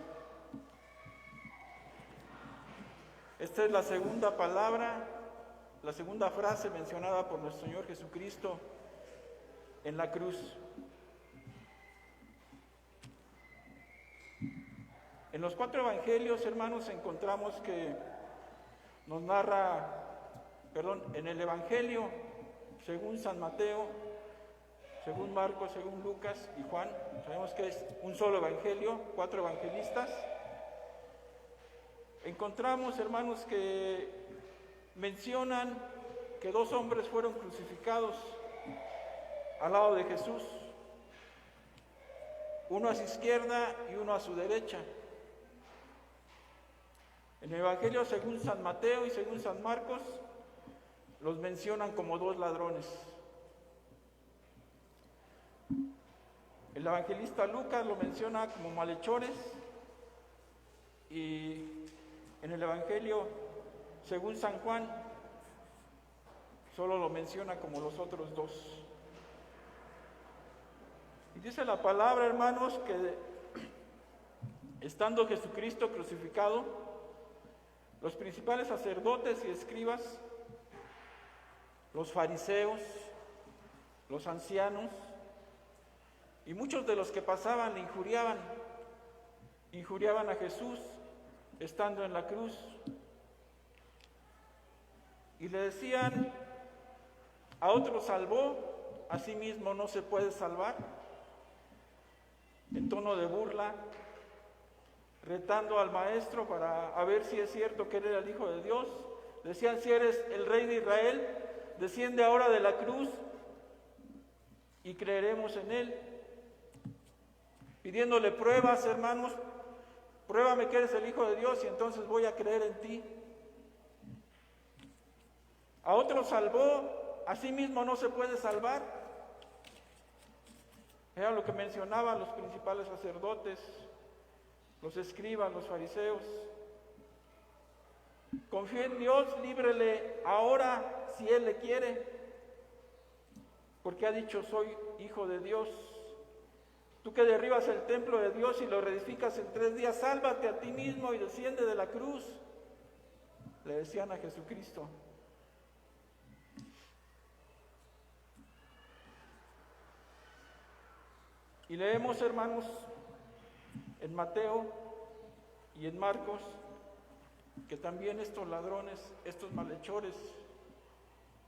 Esta es la segunda palabra, la segunda frase mencionada por nuestro Señor Jesucristo en la cruz. En los 4 evangelios, hermanos, encontramos que nos narra, en el evangelio según San Mateo, según Marcos, según Lucas y Juan, sabemos que es un solo evangelio, 4 evangelistas. Encontramos, hermanos, que mencionan que 2 hombres fueron crucificados al lado de Jesús, uno a su izquierda y uno a su derecha. En el Evangelio según San Mateo y según San Marcos los mencionan como 2 ladrones. El evangelista Lucas lo menciona como malhechores, y en el Evangelio según San Juan solo lo menciona como los otros 2. Y dice la palabra, hermanos, que estando Jesucristo crucificado, los principales sacerdotes y escribas, los fariseos, los ancianos Y muchos de los que pasaban le injuriaban a Jesús estando en la cruz. Y le decían, a otro salvó, a sí mismo no se puede salvar, en tono de burla, retando al maestro para ver si es cierto que él era el Hijo de Dios. Decían, si eres el Rey de Israel, desciende ahora de la cruz y creeremos en él. Pidiéndole pruebas, hermanos, pruébame que eres el Hijo de Dios y entonces voy a creer en ti. A otro salvó, a sí mismo no se puede salvar. Era lo que mencionaban los principales sacerdotes, los escribas, los fariseos. Confía en Dios, líbrele ahora si Él le quiere, porque ha dicho, soy hijo de Dios. Tú que derribas el templo de Dios y lo reedificas en 3 días, sálvate a ti mismo y desciende de la cruz. Le decían a Jesucristo. Y leemos, hermanos, en Mateo y en Marcos, que también estos ladrones, estos malhechores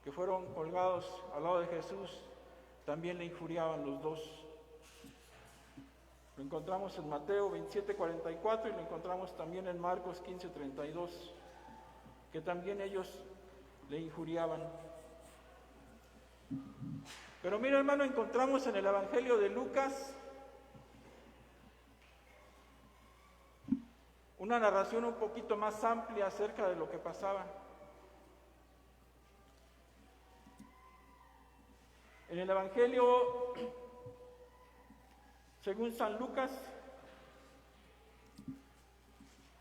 que fueron colgados al lado de Jesús, también le injuriaban los dos. Lo encontramos en Mateo 27:44 y lo encontramos también en Marcos 15:32, que también ellos le injuriaban. Pero mira, hermano, encontramos en el Evangelio de Lucas una narración un poquito más amplia acerca de lo que pasaba. En el Evangelio, según San Lucas,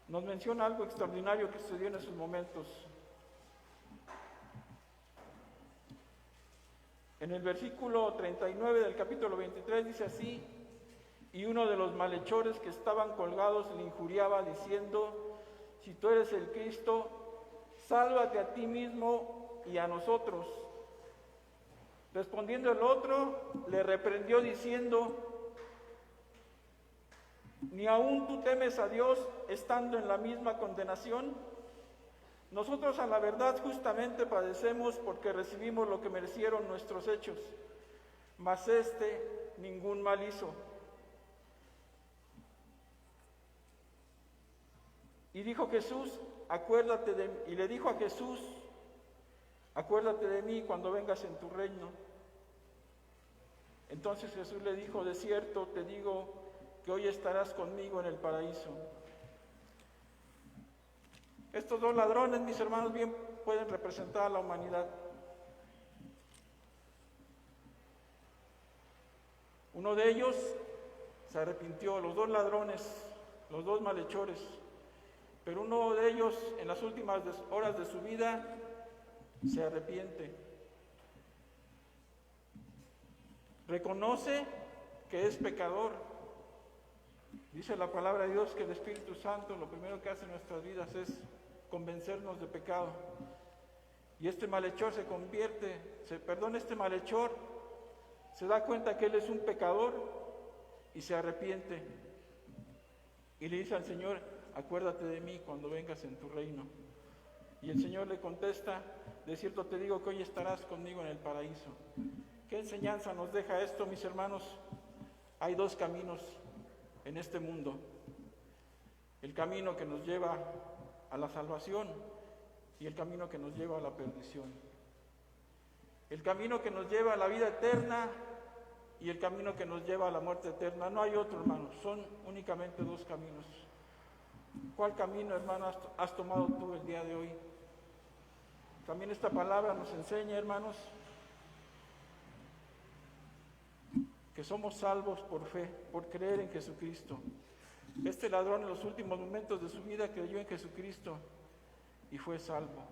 nos menciona algo extraordinario que sucedió en esos momentos. En el versículo 39 del capítulo 23 dice así: y uno de los malhechores que estaban colgados le injuriaba diciendo, si tú eres el Cristo, sálvate a ti mismo y a nosotros. Respondiendo el otro, le reprendió diciendo, ¿ni aún tú temes a Dios estando en la misma condenación? Nosotros a la verdad justamente padecemos porque recibimos lo que merecieron nuestros hechos, mas este ningún mal hizo. Y dijo Jesús, y le dijo a Jesús, acuérdate de mí cuando vengas en tu reino. Entonces Jesús le dijo, de cierto te digo que hoy estarás conmigo en el paraíso. Estos dos ladrones, mis hermanos, bien pueden representar a la humanidad. Uno de ellos se arrepintió, los dos ladrones, los dos malhechores, pero uno de ellos en las últimas horas de su vida se arrepiente. Reconoce que es pecador. Dice la palabra de Dios que el Espíritu Santo lo primero que hace en nuestras vidas es convencernos de pecado. Y este malhechor este malhechor se da cuenta que él es un pecador y se arrepiente. Y le dice al Señor, acuérdate de mí cuando vengas en tu reino. Y el Señor le contesta, de cierto te digo que hoy estarás conmigo en el paraíso. ¿Qué enseñanza nos deja esto, mis hermanos? Hay dos caminos en este mundo. El camino que nos lleva a la salvación y el camino que nos lleva a la perdición. El camino que nos lleva a la vida eterna y el camino que nos lleva a la muerte eterna. No hay otro, hermanos, son únicamente dos caminos. ¿Cuál camino, hermano, has tomado tú el día de hoy? También esta palabra nos enseña, hermanos, que somos salvos por fe, por creer en Jesucristo. Este ladrón en los últimos momentos de su vida creyó en Jesucristo y fue salvo.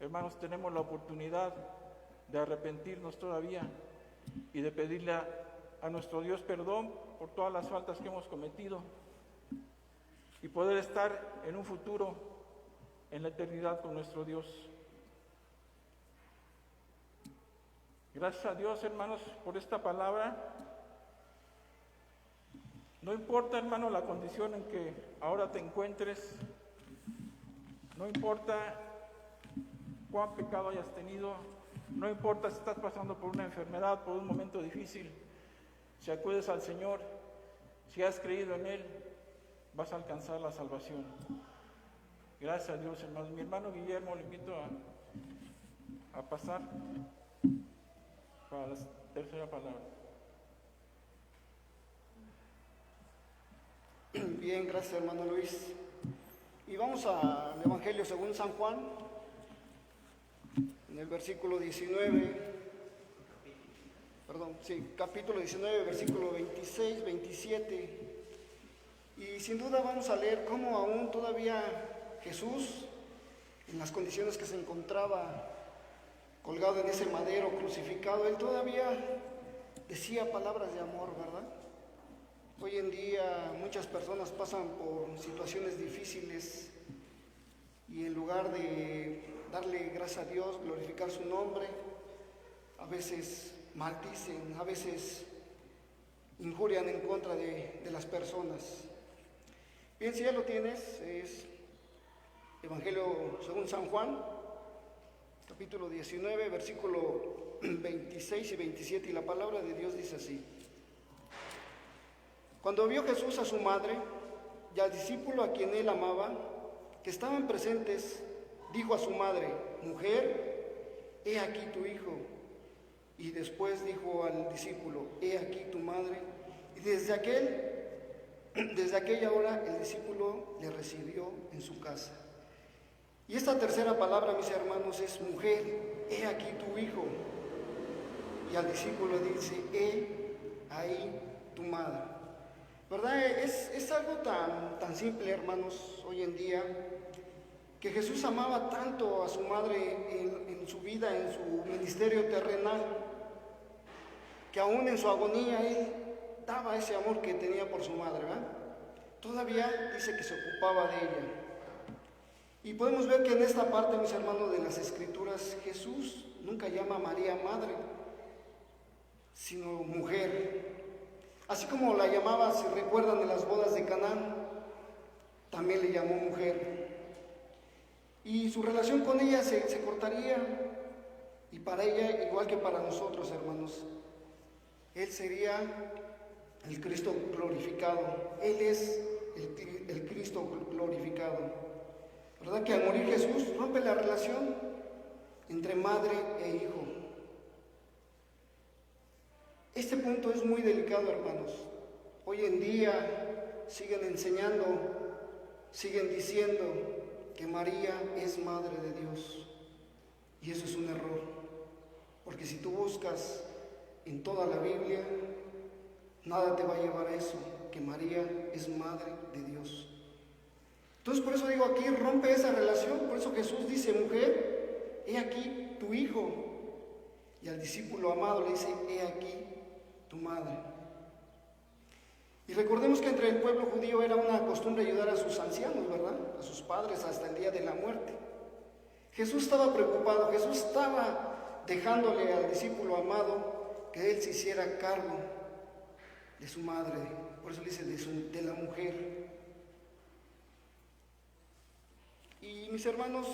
Hermanos, tenemos la oportunidad de arrepentirnos todavía y de pedirle a nuestro Dios perdón por todas las faltas que hemos cometido y poder estar en un futuro, en la eternidad con nuestro Dios. Gracias a Dios, hermanos, por esta palabra No importa, hermano, la condición en que ahora te encuentres, no importa cuán pecado hayas tenido, no importa si estás pasando por una enfermedad, por un momento difícil, si acudes al Señor, si has creído en Él, vas a alcanzar la salvación. Gracias a Dios, hermanos. Mi hermano Guillermo, le invito a pasar para la tercera palabra. Bien, gracias hermano Luis. Y vamos al Evangelio según San Juan, en el versículo 19, capítulo 19, versículo 26, 27. Y sin duda vamos a leer cómo aún todavía Jesús, en las condiciones que se encontraba colgado en ese madero, crucificado, Él todavía decía palabras de amor, ¿verdad? Hoy en día muchas personas pasan por situaciones difíciles y en lugar de darle gracias a Dios, glorificar su nombre, a veces maldicen, a veces injurian en contra de las personas. Bien, si ya lo tienes, es Evangelio según San Juan, capítulo 19, versículo 26 y 27, y la palabra de Dios dice así. Cuando vio Jesús a su madre y al discípulo a quien él amaba, que estaban presentes, dijo a su madre: Mujer, he aquí tu hijo. Y después dijo al discípulo: He aquí tu madre. Y desde aquella hora el discípulo le recibió en su casa. Y esta tercera palabra, mis hermanos, es: Mujer, he aquí tu hijo. Y al discípulo dice: He ahí tu madre. ¿Verdad? Es algo tan simple, hermanos, hoy en día, que Jesús amaba tanto a su madre en su vida, en su ministerio terrenal, que aún en su agonía Él daba ese amor que tenía por su madre, ¿verdad? Todavía dice que se ocupaba de ella. Y podemos ver que en esta parte, mis hermanos, de las Escrituras, Jesús nunca llama a María madre, sino mujer. Así como la llamaba, si recuerdan, en las bodas de Canaán, también le llamó mujer. Y su relación con ella se cortaría, y para ella, igual que para nosotros, hermanos, Él sería el Cristo glorificado. Él es el Cristo glorificado. ¿Verdad que al morir Jesús rompe la relación entre madre e hijo? Este punto es muy delicado, hermanos. Hoy en día siguen enseñando, siguen diciendo que María es madre de Dios. Y eso es un error. Porque si tú buscas en toda la Biblia, nada te va a llevar a eso, que María es madre de Dios. Entonces por eso digo, aquí rompe esa relación. Por eso Jesús dice: Mujer, he aquí tu hijo. Y al discípulo amado le dice: He aquí tu madre. Y recordemos que entre el pueblo judío era una costumbre ayudar a sus ancianos, ¿verdad? A sus padres hasta el día de la muerte. Jesús estaba preocupado, Jesús estaba dejándole al discípulo amado que él se hiciera cargo de su madre. Por eso le dice de la mujer. Y mis hermanos,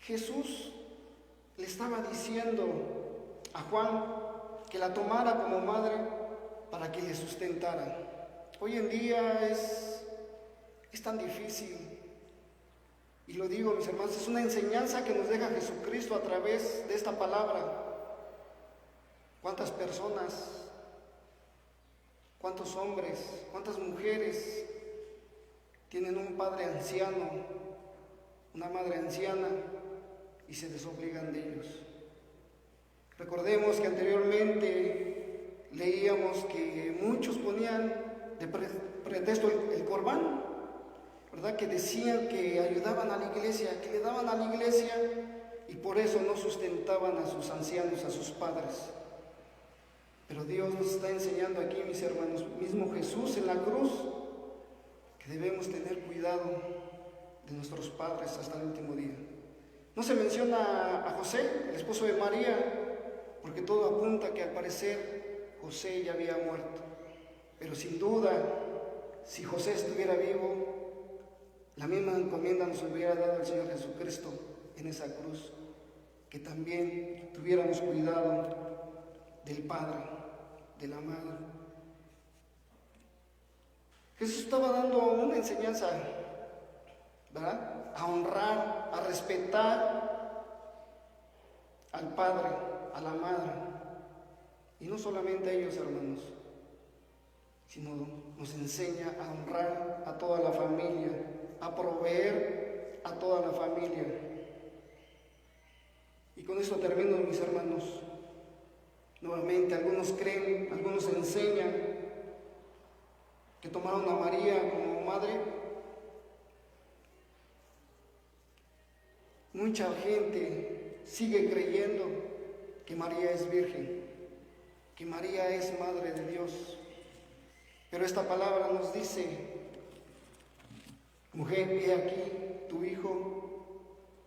Jesús le estaba diciendo a Juan que la tomara como madre para que le sustentara. Hoy en día es tan difícil, y lo digo, mis hermanos, es una enseñanza que nos deja Jesucristo a través de esta palabra. ¿Cuántas personas, cuántos hombres, cuántas mujeres tienen un padre anciano, una madre anciana, y se desobligan de ellos? Recordemos que anteriormente leíamos que muchos ponían de pretexto el corbán, ¿verdad? Que decían que ayudaban a la iglesia, que le daban a la iglesia, y por eso no sustentaban a sus ancianos, a sus padres. Pero Dios nos está enseñando aquí, mis hermanos, mismo Jesús en la cruz, que debemos tener cuidado de nuestros padres hasta el último día. No se menciona a José, el esposo de María, porque todo apunta que al parecer José ya había muerto. Pero sin duda, si José estuviera vivo, la misma encomienda nos hubiera dado el Señor Jesucristo en esa cruz, que también tuviéramos cuidado del Padre, de la Madre. Jesús estaba dando una enseñanza, ¿verdad? A honrar, a respetar al Padre, a la Madre. Y no solamente a ellos, hermanos, sino nos enseña a honrar a toda la familia, a proveer a toda la familia. Y con esto termino, mis hermanos. Nuevamente, algunos creen, algunos enseñan que tomaron a María como madre. Mucha gente sigue creyendo que María es virgen, que María es madre de Dios. Pero esta palabra nos dice: mujer, he aquí tu hijo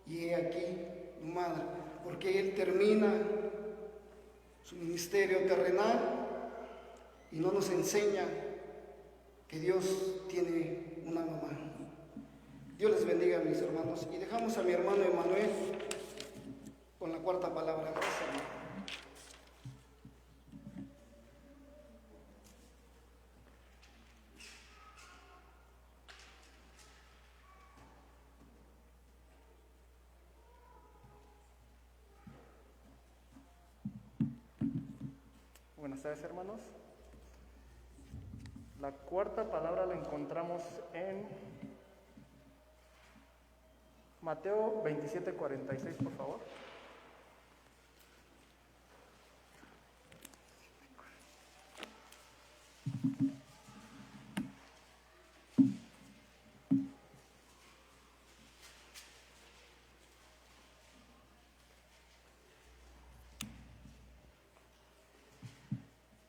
y he aquí tu madre, porque Él termina su ministerio terrenal y no nos enseña que Dios tiene una mamá. Dios les bendiga, mis hermanos, y dejamos a mi hermano Emanuel con la cuarta palabra. Gracias, hermano. Buenas tardes, hermanos. La cuarta palabra la encontramos en Mateo 27:46, por favor.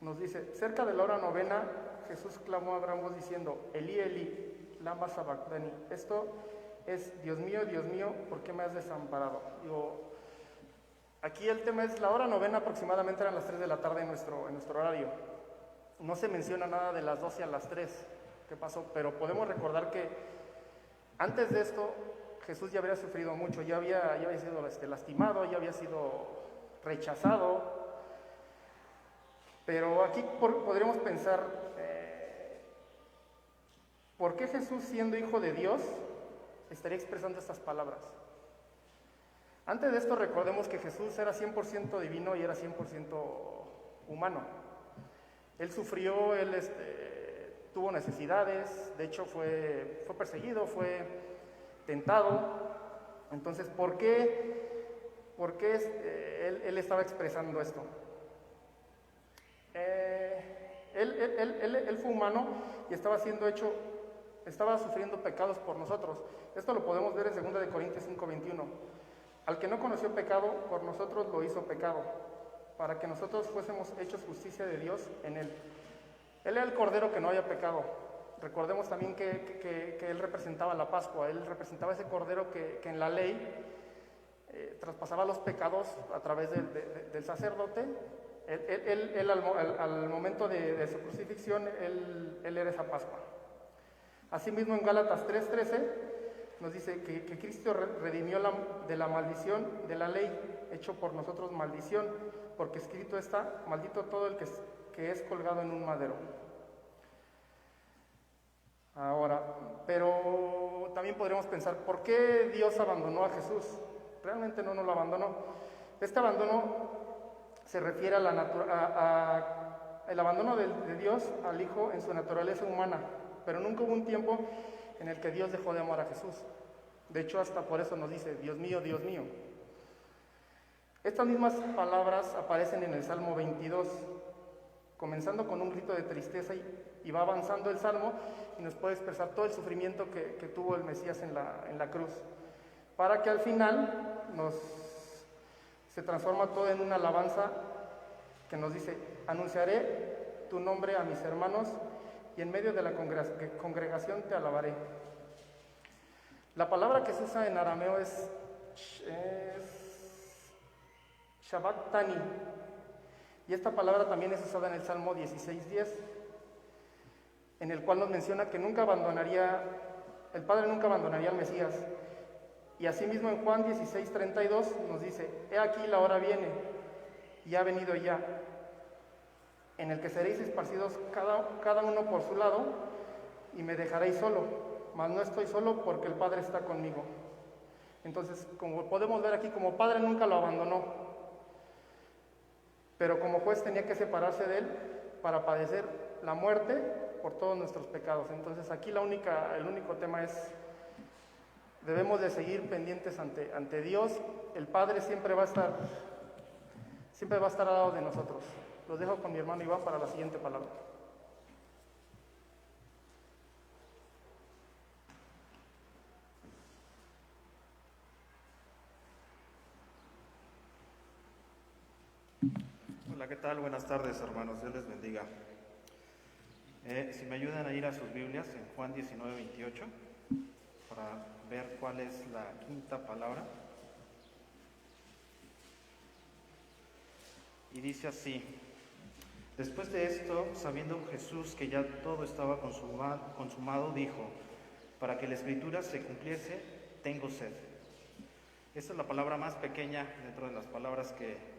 Nos dice: cerca de la hora novena, Jesús clamó a gran voz diciendo: Elí, Elí, lama sabactani. Esto es: Dios mío, ¿por qué me has desamparado? Aquí el tema es la hora novena, aproximadamente eran las 3 de la tarde en nuestro horario. No se menciona nada de las 12 a las 3, qué pasó, pero podemos recordar que antes de esto Jesús ya había sufrido mucho, ya había sido lastimado, ya había sido rechazado. Pero aquí podríamos pensar, ¿por qué Jesús, siendo hijo de Dios, estaría expresando estas palabras? Antes de esto, recordemos que Jesús era 100% divino y era 100% humano. Él sufrió, él tuvo necesidades, de hecho fue perseguido, fue tentado. Entonces, ¿por qué él estaba expresando esto? Él fue humano y estaba sufriendo pecados por nosotros. Esto lo podemos ver en 2 Corintios 5:21. Al que no conoció pecado, por nosotros lo hizo pecado, para que nosotros fuésemos hechos justicia de Dios en él. Él era el Cordero que no había pecado. Recordemos también que él representaba la Pascua, él representaba ese Cordero que en la ley traspasaba los pecados a través del sacerdote. Él al momento de su crucifixión, él era esa Pascua. Asimismo, en Gálatas 3:13 nos dice que Cristo redimió de la maldición de la ley, hecho por nosotros maldición, porque escrito está: maldito todo el que es colgado en un madero. Ahora, pero también podríamos pensar, ¿por qué Dios abandonó a Jesús? Realmente no lo abandonó. Este abandono se refiere el abandono de Dios al Hijo en su naturaleza humana, pero nunca hubo un tiempo en el que Dios dejó de amar a Jesús. De hecho, hasta por eso nos dice: Dios mío, Dios mío. Estas mismas palabras aparecen en el Salmo 22, comenzando con un grito de tristeza y va avanzando el Salmo y nos puede expresar todo el sufrimiento que tuvo el Mesías en la cruz, para que al final se transforma todo en una alabanza que nos dice: anunciaré tu nombre a mis hermanos y en medio de la congregación te alabaré. La palabra que se usa en arameo es Shabbat Tani, y esta palabra también es usada en el Salmo 16:10. en el cual nos menciona que nunca abandonaría, el Padre nunca abandonaría al Mesías. Y asimismo en Juan 16:32 nos dice: he aquí la hora viene, y ha venido ya, en el que seréis esparcidos cada uno por su lado, y me dejaréis solo, mas no estoy solo porque el Padre está conmigo. Entonces, como podemos ver aquí, como Padre nunca lo abandonó, pero como juez tenía que separarse de él para padecer la muerte por todos nuestros pecados. Entonces aquí el único tema es: debemos de seguir pendientes ante Dios. El Padre siempre va a estar al lado de nosotros. Los dejo con mi hermano Iván para la siguiente palabra. Hola, ¿qué tal? Buenas tardes, hermanos. Dios les bendiga. Si me ayudan a ir a sus Biblias en Juan 19:28 para ver cuál es la quinta palabra. Y dice así: después de esto, sabiendo Jesús que ya todo estaba consumado, dijo: para que la escritura se cumpliese, tengo sed. Esta es la palabra más pequeña dentro de las palabras que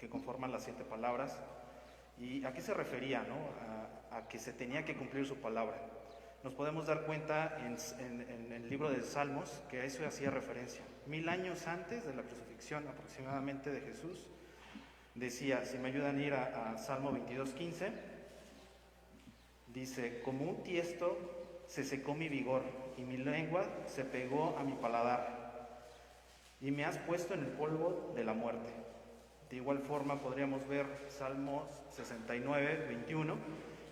conforman las 7 palabras. ¿Y a qué se refería, no? A que se tenía que cumplir su palabra. Nos podemos dar cuenta en el libro de Salmos que a eso hacía referencia. 1000 años antes de la crucifixión aproximadamente de Jesús, decía, si me ayudan a ir a Salmo 22:15, dice: como un tiesto se secó mi vigor y mi lengua se pegó a mi paladar, y me has puesto en el polvo de la muerte. De igual forma podríamos ver Salmos 69:21,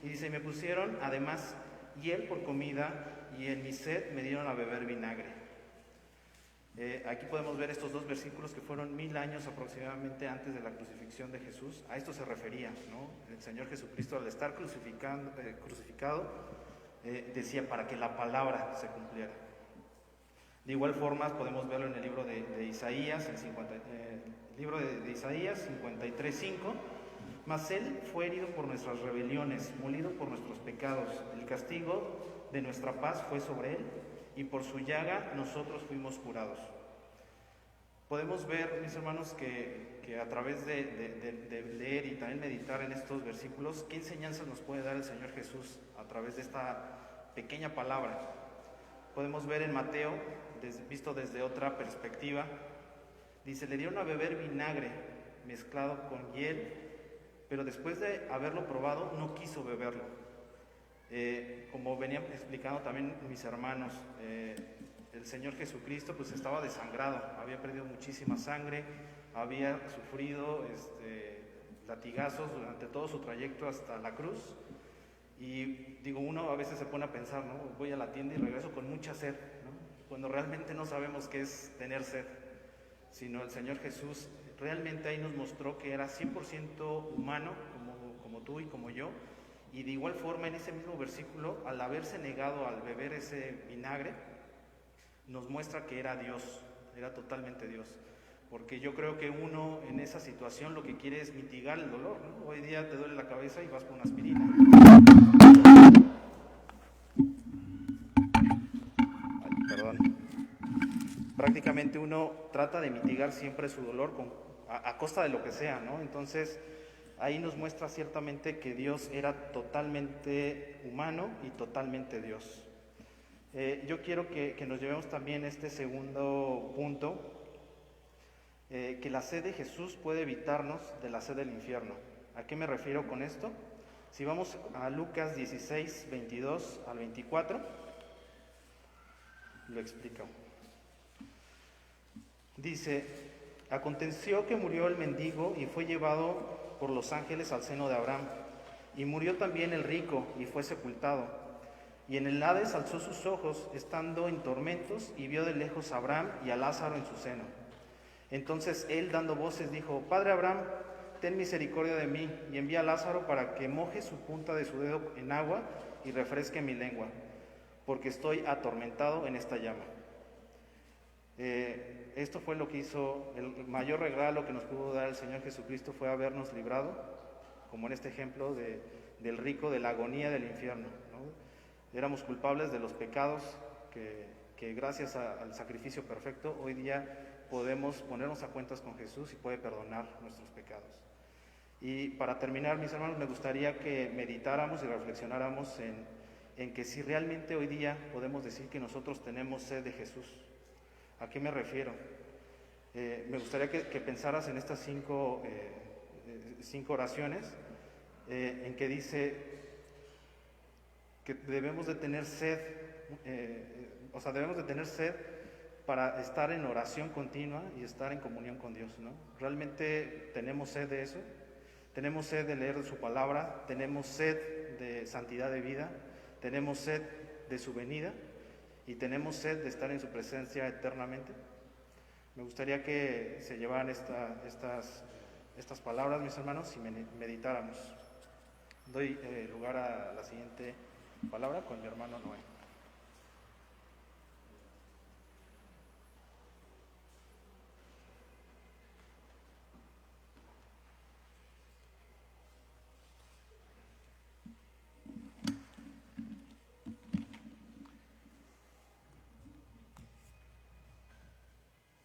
y dice: me pusieron además hiel por comida, y en mi sed me dieron a beber vinagre. Aquí podemos ver estos 2 versículos que fueron 1000 años aproximadamente antes de la crucifixión de Jesús. A esto se refería, ¿no? El Señor Jesucristo, al estar crucificado, decía para que la palabra se cumpliera. De igual forma podemos verlo en el libro de Isaías, libro de Isaías 53:5. Mas él fue herido por nuestras rebeliones, molido por nuestros pecados. El castigo de nuestra paz fue sobre él, y por su llaga nosotros fuimos curados. Podemos ver, mis hermanos, que a través de leer y también meditar en estos versículos, ¿qué enseñanzas nos puede dar el Señor Jesús a través de esta pequeña palabra? Podemos ver en Mateo, visto desde otra perspectiva, dice: le dieron a beber vinagre mezclado con hiel, pero después de haberlo probado no quiso beberlo. Como venían explicando también mis hermanos, el Señor Jesucristo pues estaba desangrado, había perdido muchísima sangre, había sufrido latigazos durante todo su trayecto hasta la cruz. Y digo, uno a veces se pone a pensar, ¿no? Voy a la tienda y regreso con mucha sed, ¿no? Cuando realmente no sabemos qué es tener sed, sino el Señor Jesús realmente ahí nos mostró que era 100% humano, como tú y como yo. Y de igual forma en ese mismo versículo, al haberse negado al beber ese vinagre, nos muestra que era Dios, era totalmente Dios. Porque yo creo que uno en esa situación lo que quiere es mitigar el dolor, ¿no? Hoy día te duele la cabeza y vas por una aspirina. Ay, perdón. Prácticamente uno trata de mitigar siempre su dolor a costa de lo que sea, ¿no? Entonces ahí nos muestra ciertamente que Dios era totalmente humano y totalmente Dios. Yo quiero que nos llevemos también este segundo punto, que la sed de Jesús puede evitarnos de la sed del infierno. ¿A qué me refiero con esto? Si vamos a Lucas 16, 22 al 24, lo explico. Dice: aconteció que murió el mendigo y fue llevado por los ángeles al seno de Abraham, y murió también el rico y fue sepultado. Y en el Hades alzó sus ojos, estando en tormentos, y vio de lejos a Abraham y a Lázaro en su seno. Entonces él, dando voces, dijo: Padre Abraham, ten misericordia de mí, y envía a Lázaro para que moje su punta de su dedo en agua y refresque mi lengua, porque estoy atormentado en esta llama. Esto fue lo que hizo, el mayor regalo que nos pudo dar el Señor Jesucristo fue habernos librado como en este ejemplo del rico, de la agonía del infierno, ¿no? Éramos culpables de los pecados que gracias al sacrificio perfecto hoy día podemos ponernos a cuentas con Jesús y puede perdonar nuestros pecados. Y para terminar, mis hermanos, me gustaría que meditáramos y reflexionáramos en que si realmente hoy día podemos decir que nosotros tenemos sed de Jesús. ¿A qué me refiero? Me gustaría que pensaras en estas cinco oraciones en que dice que debemos de tener sed, debemos de tener sed para estar en oración continua y estar en comunión con Dios, ¿no? ¿Realmente tenemos sed de eso? Tenemos sed de leer su palabra, tenemos sed de santidad de vida, tenemos sed de su venida y tenemos sed de estar en su presencia eternamente. Me gustaría que se llevaran estas palabras, mis hermanos, y meditáramos. Doy lugar a la siguiente palabra con mi hermano Noé.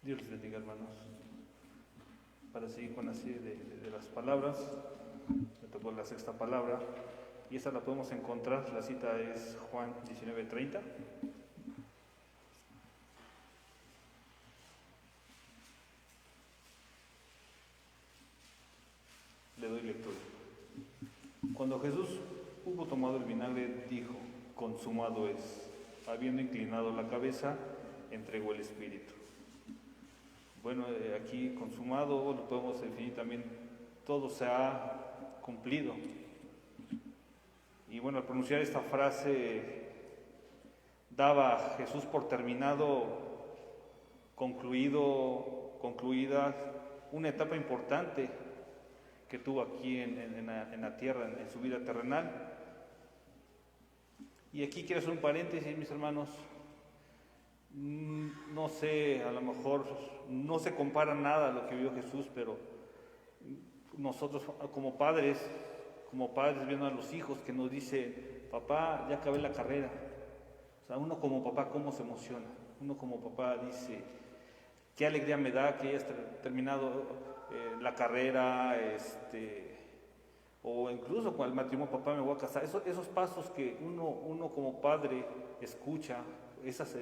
Dios les bendiga, hermanos. Para seguir con la serie de las palabras, me tocó la sexta palabra, y esta la podemos encontrar, la cita es Juan 19:30. Le doy lectura. Cuando Jesús hubo tomado el vinagre, dijo: consumado es. Habiendo inclinado la cabeza, entregó el espíritu. Bueno, aquí consumado lo podemos definir también, todo se ha cumplido. Y bueno, al pronunciar esta frase, daba a Jesús por terminado, concluida una etapa importante que tuvo aquí en la tierra, en su vida terrenal. Y aquí quiero hacer un paréntesis, mis hermanos. No sé, a lo mejor no se compara nada a lo que vivió Jesús, pero nosotros como padres viendo a los hijos que nos dice: papá, ya acabé la carrera. O sea, uno como papá, ¿cómo se emociona? Uno como papá dice: qué alegría me da que hayas terminado la carrera, o incluso con el matrimonio, papá, me voy a casar. Esos pasos que uno como padre escucha, esas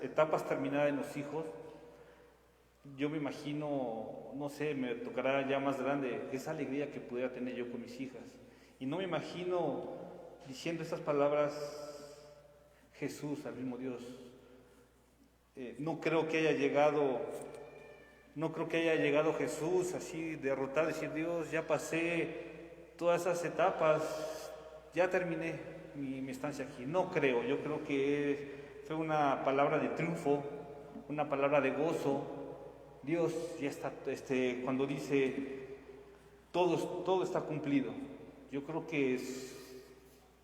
etapas terminadas en los hijos, yo me imagino, no sé, me tocará ya más grande, esa alegría que pudiera tener yo con mis hijas. Y no me imagino diciendo esas palabras Jesús, al mismo Dios. No creo que haya llegado Jesús así derrotado, decir: Dios, ya pasé todas esas etapas, ya terminé mi estancia aquí. No creo, yo creo que fue una palabra de triunfo, una palabra de gozo. Dios ya está, cuando dice todo está cumplido, yo creo que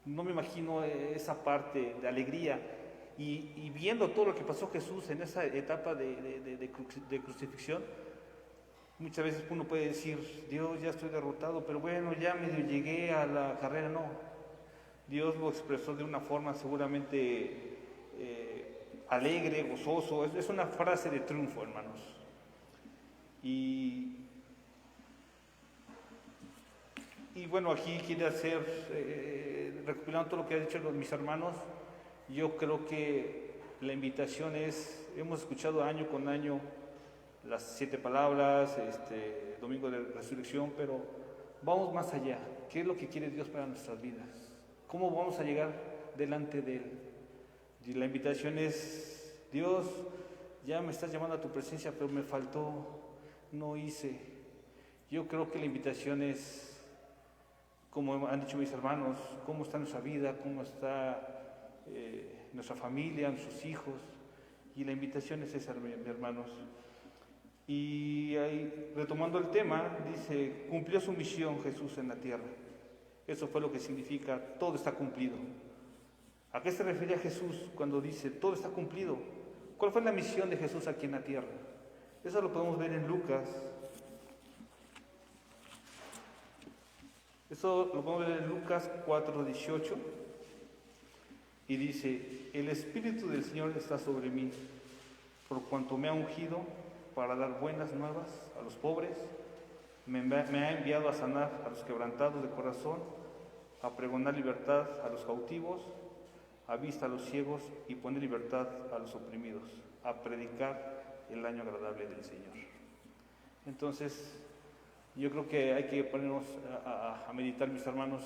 no me imagino esa parte de alegría. Y viendo todo lo que pasó Jesús en esa etapa de crucifixión, muchas veces uno puede decir: Dios, ya estoy derrotado, pero bueno, ya medio llegué a la carrera. No, Dios lo expresó de una forma seguramente alegre, gozoso. Es una frase de triunfo, hermanos. Y bueno, aquí quiere hacer, recopilando todo lo que han dicho mis hermanos, yo creo que la invitación es, hemos escuchado año con año las 7 palabras, domingo de resurrección, pero vamos más allá. ¿Qué es lo que quiere Dios para nuestras vidas? ¿Cómo vamos a llegar delante de Él? Y la invitación es: Dios, ya me estás llamando a tu presencia, pero me faltó, no hice. Yo creo que la invitación es, como han dicho mis hermanos, cómo está nuestra vida, cómo está nuestra familia, nuestros hijos. Y la invitación es esa, hermanos. Y ahí, retomando el tema, dice: cumplió su misión Jesús en la tierra. Eso fue lo que significa todo está cumplido. ¿A qué se refería Jesús cuando dice todo está cumplido? ¿Cuál fue la misión de Jesús aquí en la tierra? Eso lo podemos ver en Lucas Eso lo podemos ver en Lucas 4:18 y dice, el Espíritu del Señor está sobre mí, por cuanto me ha ungido para dar buenas nuevas a los pobres, me ha enviado a sanar a los quebrantados de corazón, a pregonar libertad a los cautivos, a vista a los ciegos y poner libertad a los oprimidos, a predicar el año agradable del Señor. Entonces, yo creo que hay que ponernos a meditar, mis hermanos,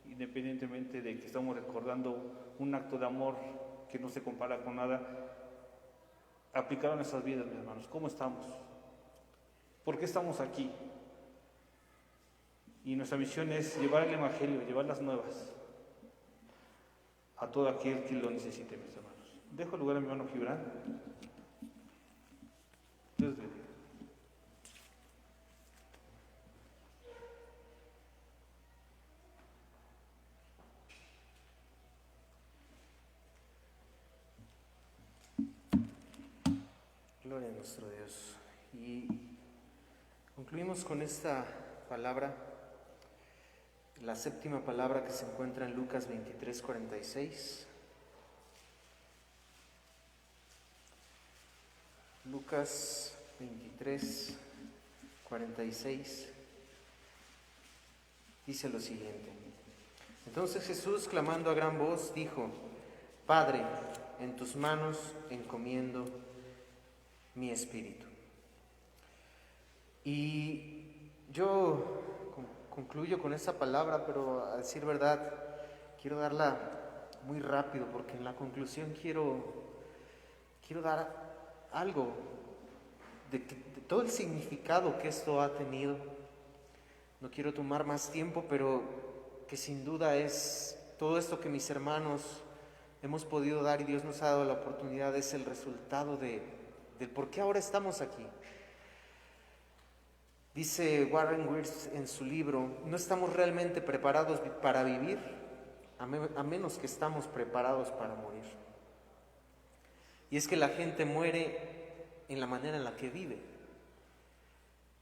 independientemente de que estamos recordando un acto de amor que no se compara con nada, aplicar a nuestras vidas, mis hermanos. ¿Cómo estamos? ¿Por qué estamos aquí? Y nuestra misión es llevar el Evangelio, llevar las nuevas a todo aquel que lo necesite, mis hermanos. Dejo el lugar a mi hermano Gibran. Dios bendiga. Gloria a nuestro Dios. Y concluimos con esta palabra, la séptima palabra que se encuentra en Lucas 23:46. Lucas 23:46 dice lo siguiente. Entonces Jesús, clamando a gran voz, dijo: Padre, en tus manos encomiendo mi espíritu. Y yo concluyo con esta palabra, pero a decir verdad, quiero darla muy rápido, porque en la conclusión quiero dar algo de todo el significado que esto ha tenido. No quiero tomar más tiempo, pero que sin duda es todo esto que mis hermanos hemos podido dar y Dios nos ha dado la oportunidad, es el resultado del por qué ahora estamos aquí. Dice Warren Wiersbe en su libro, no estamos realmente preparados para vivir a menos que estamos preparados para morir. Y es que la gente muere en la manera en la que vive.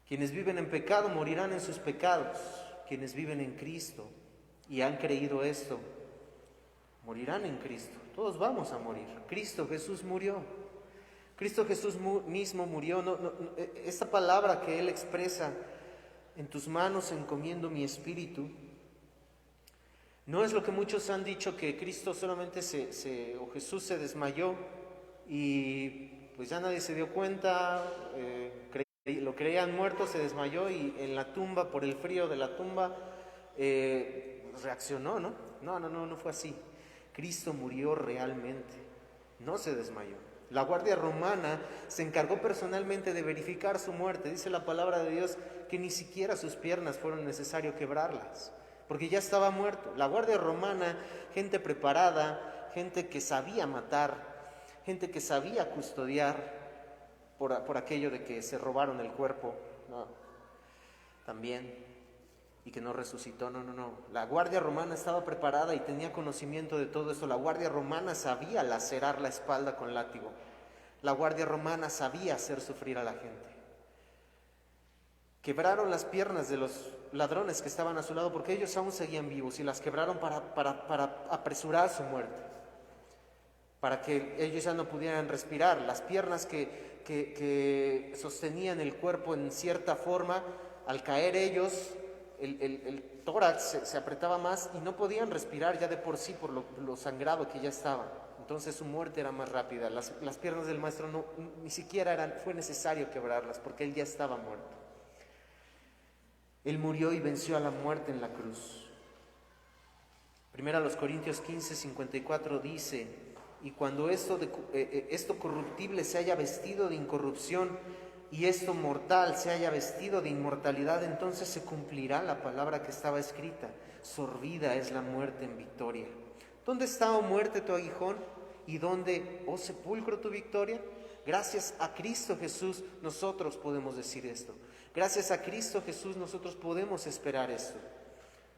Quienes viven en pecado morirán en sus pecados. Quienes viven en Cristo y han creído esto, morirán en Cristo. Todos vamos a morir. Cristo Jesús murió. Cristo Jesús mismo murió. Esta palabra que Él expresa, en tus manos encomiendo mi espíritu, no es lo que muchos han dicho, que Cristo solamente o Jesús se desmayó y pues ya nadie se dio cuenta, lo creían muerto, se desmayó y en la tumba, por el frío de la tumba, reaccionó, ¿no? No fue así. Cristo murió realmente, no se desmayó. La guardia romana se encargó personalmente de verificar su muerte. Dice la palabra de Dios que ni siquiera sus piernas fueron necesario quebrarlas, porque ya estaba muerto. La guardia romana, gente preparada, gente que sabía matar, gente que sabía custodiar por aquello de que se robaron el cuerpo, no, también, y que no resucitó, no. La guardia romana estaba preparada y tenía conocimiento de todo eso. La guardia romana sabía lacerar la espalda con látigo. La guardia romana sabía hacer sufrir a la gente. Quebraron las piernas de los ladrones que estaban a su lado, porque ellos aún seguían vivos, y las quebraron para apresurar su muerte, para que ellos ya no pudieran respirar. Las piernas que sostenían el cuerpo en cierta forma, al caer ellos, el tórax se apretaba más y no podían respirar ya de por sí por lo sangrado que ya estaban. Entonces su muerte era más rápida. Las piernas del maestro ni siquiera fue necesario quebrarlas, porque él ya estaba muerto. Él murió y venció a la muerte en la cruz. Primero a los Corintios 15:54 dice: y cuando esto corruptible se haya vestido de incorrupción y esto mortal se haya vestido de inmortalidad, entonces se cumplirá la palabra que estaba escrita: sorbida es la muerte en victoria. ¿Dónde está, oh muerte, tu aguijón? ¿Y dónde, oh sepulcro, tu victoria? Gracias a Cristo Jesús nosotros podemos decir esto. Gracias a Cristo Jesús nosotros podemos esperar esto.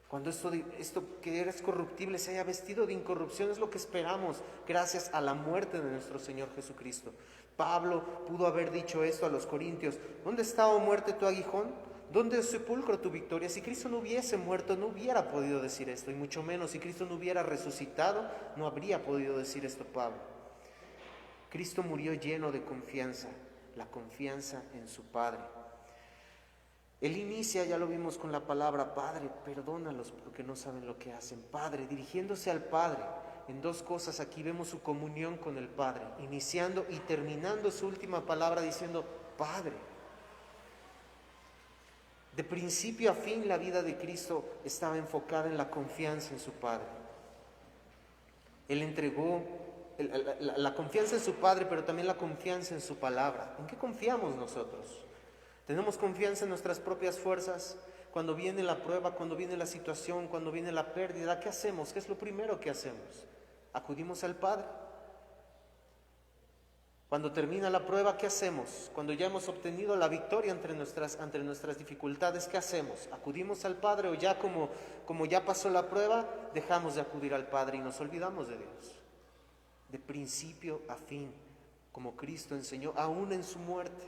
Cuando esto que eres corruptible se haya vestido de incorrupción, es lo que esperamos gracias a la muerte de nuestro Señor Jesucristo. Pablo pudo haber dicho esto a los corintios: ¿dónde está, oh muerte, tu aguijón? ¿Dónde es sepulcro tu victoria? Si Cristo no hubiese muerto, no hubiera podido decir esto, y mucho menos si Cristo no hubiera resucitado, no habría podido decir esto Pablo. Cristo murió lleno de confianza, la confianza en su Padre. Él inicia, ya lo vimos con la palabra, Padre, perdónalos porque no saben lo que hacen. Padre, dirigiéndose al Padre. En dos cosas aquí vemos su comunión con el Padre, iniciando y terminando su última palabra diciendo, Padre. De principio a fin la vida de Cristo estaba enfocada en la confianza en su Padre. Él entregó la confianza en su Padre, pero también la confianza en su palabra. ¿En qué confiamos nosotros? ¿Tenemos confianza en nuestras propias fuerzas? Cuando viene la prueba, cuando viene la situación, cuando viene la pérdida, ¿qué hacemos? ¿Qué es lo primero que hacemos? Acudimos al Padre. Cuando termina la prueba, ¿qué hacemos? Cuando ya hemos obtenido la victoria ante nuestras dificultades, ¿qué hacemos? ¿Acudimos al Padre o ya como ya pasó la prueba, dejamos de acudir al Padre y nos olvidamos de Dios? De principio a fin, como Cristo enseñó, aún en su muerte,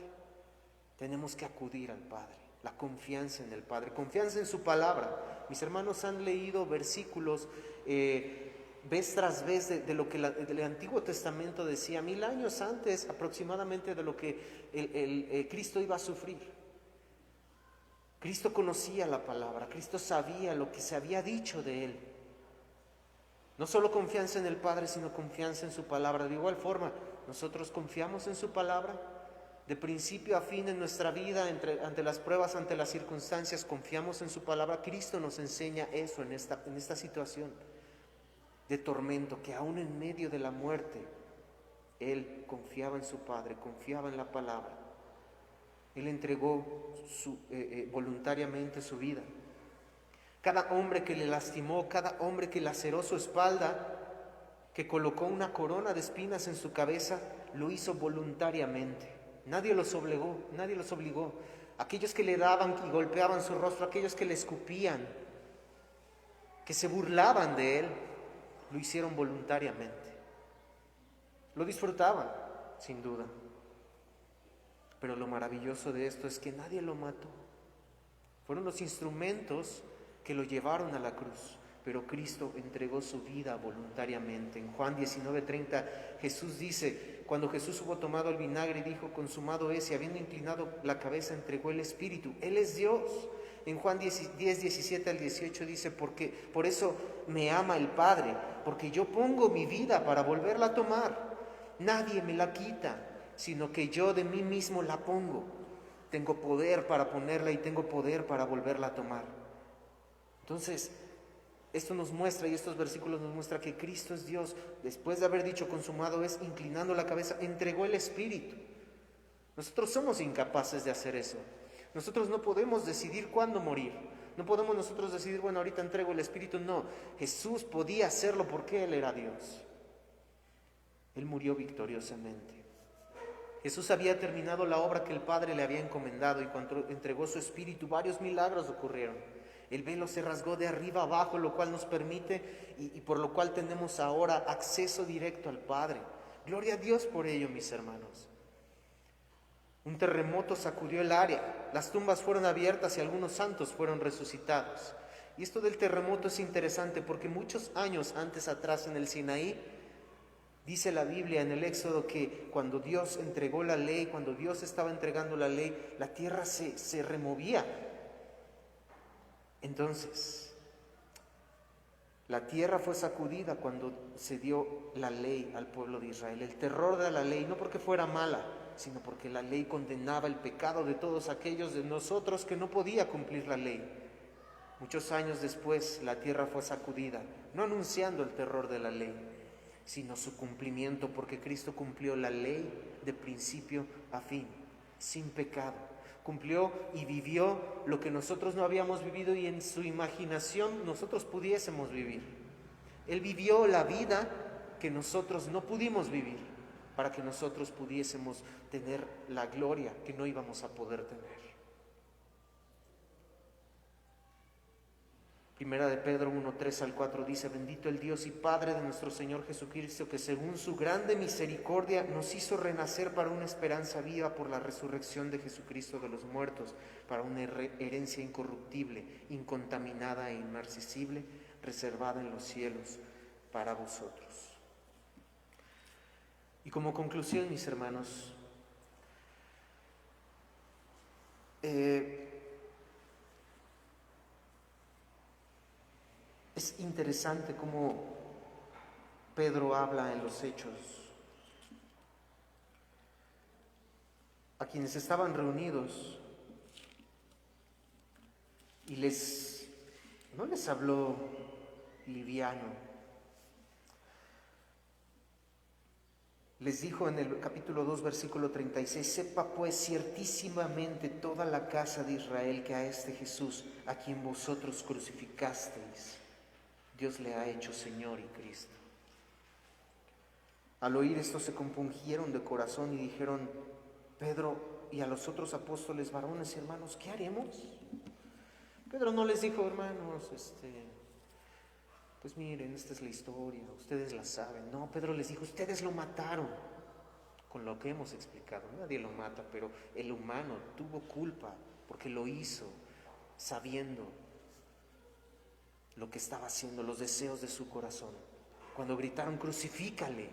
tenemos que acudir al Padre. La confianza en el Padre, confianza en su palabra. Mis hermanos han leído versículos vez tras vez de lo que el Antiguo Testamento decía 1000 años antes aproximadamente de lo que Cristo iba a sufrir. Cristo conocía la palabra, Cristo sabía lo que se había dicho de Él. No solo confianza en el Padre, sino confianza en su palabra. De igual forma, nosotros confiamos en su palabra. De principio a fin en nuestra vida, ante las pruebas, ante las circunstancias, confiamos en su palabra. Cristo nos enseña eso en esta situación de tormento, que aún en medio de la muerte, Él confiaba en su Padre, confiaba en la palabra. Él entregó voluntariamente su vida. Cada hombre que le lastimó, cada hombre que laceró su espalda, que colocó una corona de espinas en su cabeza, lo hizo voluntariamente. Nadie los obligó. Aquellos que le daban y golpeaban su rostro, aquellos que le escupían, que se burlaban de él, lo hicieron voluntariamente. Lo disfrutaban, sin duda. Pero lo maravilloso de esto es que nadie lo mató. Fueron los instrumentos que lo llevaron a la cruz. Pero Cristo entregó su vida voluntariamente. En Juan 19:30 Jesús dice, cuando Jesús hubo tomado el vinagre y dijo, consumado es, y habiendo inclinado la cabeza entregó el Espíritu. Él es Dios. En Juan 10:17 al 18 dice, porque por eso me ama el Padre, porque yo pongo mi vida para volverla a tomar. Nadie me la quita, sino que yo de mí mismo la pongo. Tengo poder para ponerla y tengo poder para volverla a tomar. Entonces, esto nos muestra, y estos versículos nos muestran que Cristo es Dios. Después de haber dicho consumado es, inclinando la cabeza, entregó el Espíritu. Nosotros somos incapaces de hacer eso. Nosotros no podemos decidir cuándo morir. No podemos nosotros decidir, bueno, ahorita entrego el Espíritu. No, Jesús podía hacerlo porque Él era Dios. Él murió victoriosamente. Jesús había terminado la obra que el Padre le había encomendado, y cuando entregó su Espíritu, varios milagros ocurrieron. El velo se rasgó de arriba abajo, lo cual nos permite y por lo cual tenemos ahora acceso directo al Padre. Gloria a Dios por ello, mis hermanos. Un terremoto sacudió el área, las tumbas fueron abiertas y algunos santos fueron resucitados. Y esto del terremoto es interesante porque muchos años antes atrás en el Sinaí, dice la Biblia en el Éxodo que cuando Dios entregó la ley, cuando Dios estaba entregando la ley, la tierra se removía. Entonces, la tierra fue sacudida cuando se dio la ley al pueblo de Israel. El terror de la ley, no porque fuera mala, sino porque la ley condenaba el pecado de todos aquellos de nosotros que no podía cumplir la ley. Muchos años después, la tierra fue sacudida, no anunciando el terror de la ley, sino su cumplimiento, porque Cristo cumplió la ley de principio a fin, sin pecado. Cumplió y vivió lo que nosotros no habíamos vivido y en su imaginación nosotros pudiésemos vivir. Él vivió la vida que nosotros no pudimos vivir, para que nosotros pudiésemos tener la gloria que no íbamos a poder tener. Primera de Pedro 1, 3 al 4 dice: bendito el Dios y Padre de nuestro Señor Jesucristo, que según su grande misericordia nos hizo renacer para una esperanza viva por la resurrección de Jesucristo de los muertos, para una herencia incorruptible, incontaminada e inmarcesible, reservada en los cielos para vosotros. Y como conclusión, mis hermanos, es interesante cómo Pedro habla en los Hechos a quienes estaban reunidos y no les habló liviano. Les dijo en el capítulo 2, versículo 36: sepa pues ciertísimamente toda la casa de Israel que a este Jesús, a quien vosotros crucificasteis, Dios le ha hecho Señor y Cristo. Al oír esto se compungieron de corazón y dijeron: Pedro y a los otros apóstoles, varones y hermanos, ¿qué haremos? Pedro no les dijo: hermanos, pues miren, esta es la historia, ustedes la saben. No, Pedro les dijo: ustedes lo mataron. Con lo que hemos explicado, nadie lo mata, pero el humano tuvo culpa porque lo hizo sabiendo lo que estaba haciendo, los deseos de su corazón. Cuando gritaron: crucifícale,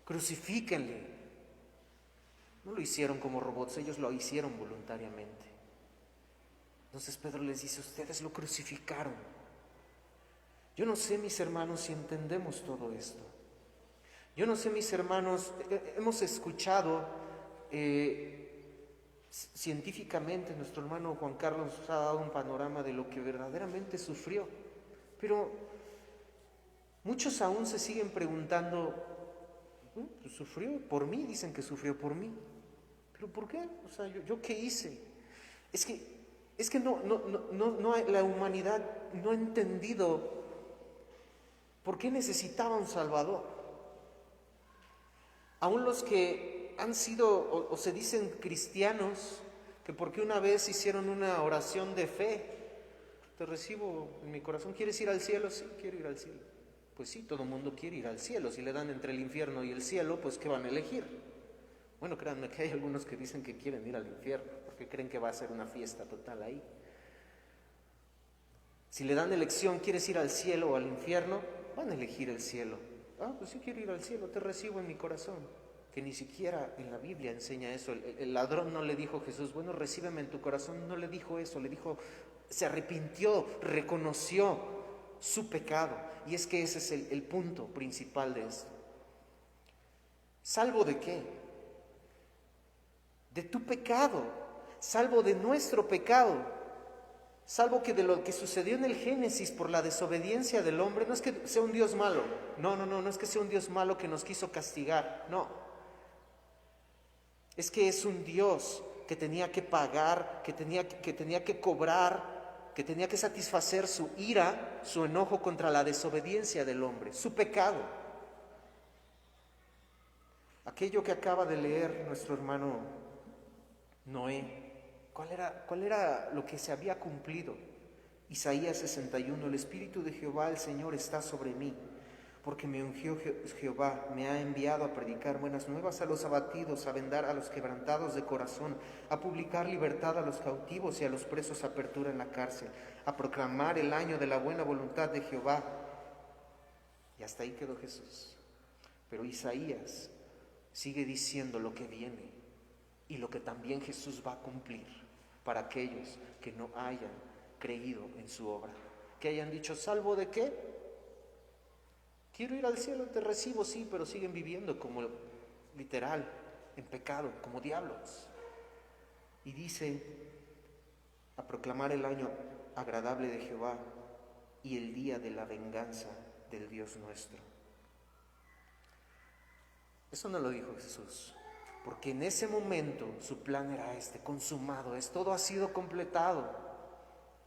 crucifíquenle, no lo hicieron como robots, ellos lo hicieron voluntariamente. Entonces Pedro les dice: ustedes lo crucificaron. Yo no sé, mis hermanos, si entendemos todo esto. Yo no sé, mis hermanos, hemos escuchado científicamente, nuestro hermano Juan Carlos nos ha dado un panorama de lo que verdaderamente sufrió, pero muchos aún se siguen preguntando: pues sufrió por mí, dicen que sufrió por mí, pero ¿por qué? O sea, ¿yo qué hice? Es que la humanidad no ha entendido por qué necesitaba un Salvador. Aún los que han sido o se dicen cristianos, que porque una vez hicieron una oración de fe: te recibo en mi corazón, ¿quieres ir al cielo? Sí, quiero ir al cielo. Pues sí, todo el mundo quiere ir al cielo. Si le dan entre el infierno y el cielo, pues ¿qué van a elegir? Bueno, créanme que hay algunos que dicen que quieren ir al infierno porque creen que va a ser una fiesta total ahí. Si le dan elección: ¿quieres ir al cielo o al infierno? Van a elegir el cielo. Pues sí, quiero ir al cielo, te recibo en mi corazón. Que ni siquiera en la Biblia enseña eso. El ladrón no le dijo a Jesús: bueno, recíbeme en tu corazón. No le dijo eso, le dijo, se arrepintió, reconoció su pecado. Y es que ese es el punto principal de esto. ¿Salvo de qué? De tu pecado, salvo de nuestro pecado. Salvo que de lo que sucedió en el Génesis por la desobediencia del hombre. No es que sea un Dios malo, no es que sea un Dios malo que nos quiso castigar, no. Es que es un Dios que tenía que pagar, que tenía que cobrar, que tenía que satisfacer su ira, su enojo contra la desobediencia del hombre, su pecado. Aquello que acaba de leer nuestro hermano Noé, ¿cuál era lo que se había cumplido? Isaías 61: el Espíritu de Jehová, el Señor, está sobre mí, porque me ungió Jehová, me ha enviado a predicar buenas nuevas a los abatidos, a vendar a los quebrantados de corazón, a publicar libertad a los cautivos y a los presos apertura en la cárcel, a proclamar el año de la buena voluntad de Jehová. Y hasta ahí quedó Jesús. Pero Isaías sigue diciendo lo que viene y lo que también Jesús va a cumplir para aquellos que no hayan creído en su obra, que hayan dicho: ¿salvo de qué? Quiero ir al cielo, te recibo, sí, pero siguen viviendo como literal, en pecado, como diablos. Y dice: a proclamar el año agradable de Jehová y el día de la venganza del Dios nuestro. Eso no lo dijo Jesús, porque en ese momento su plan era consumado, todo ha sido completado,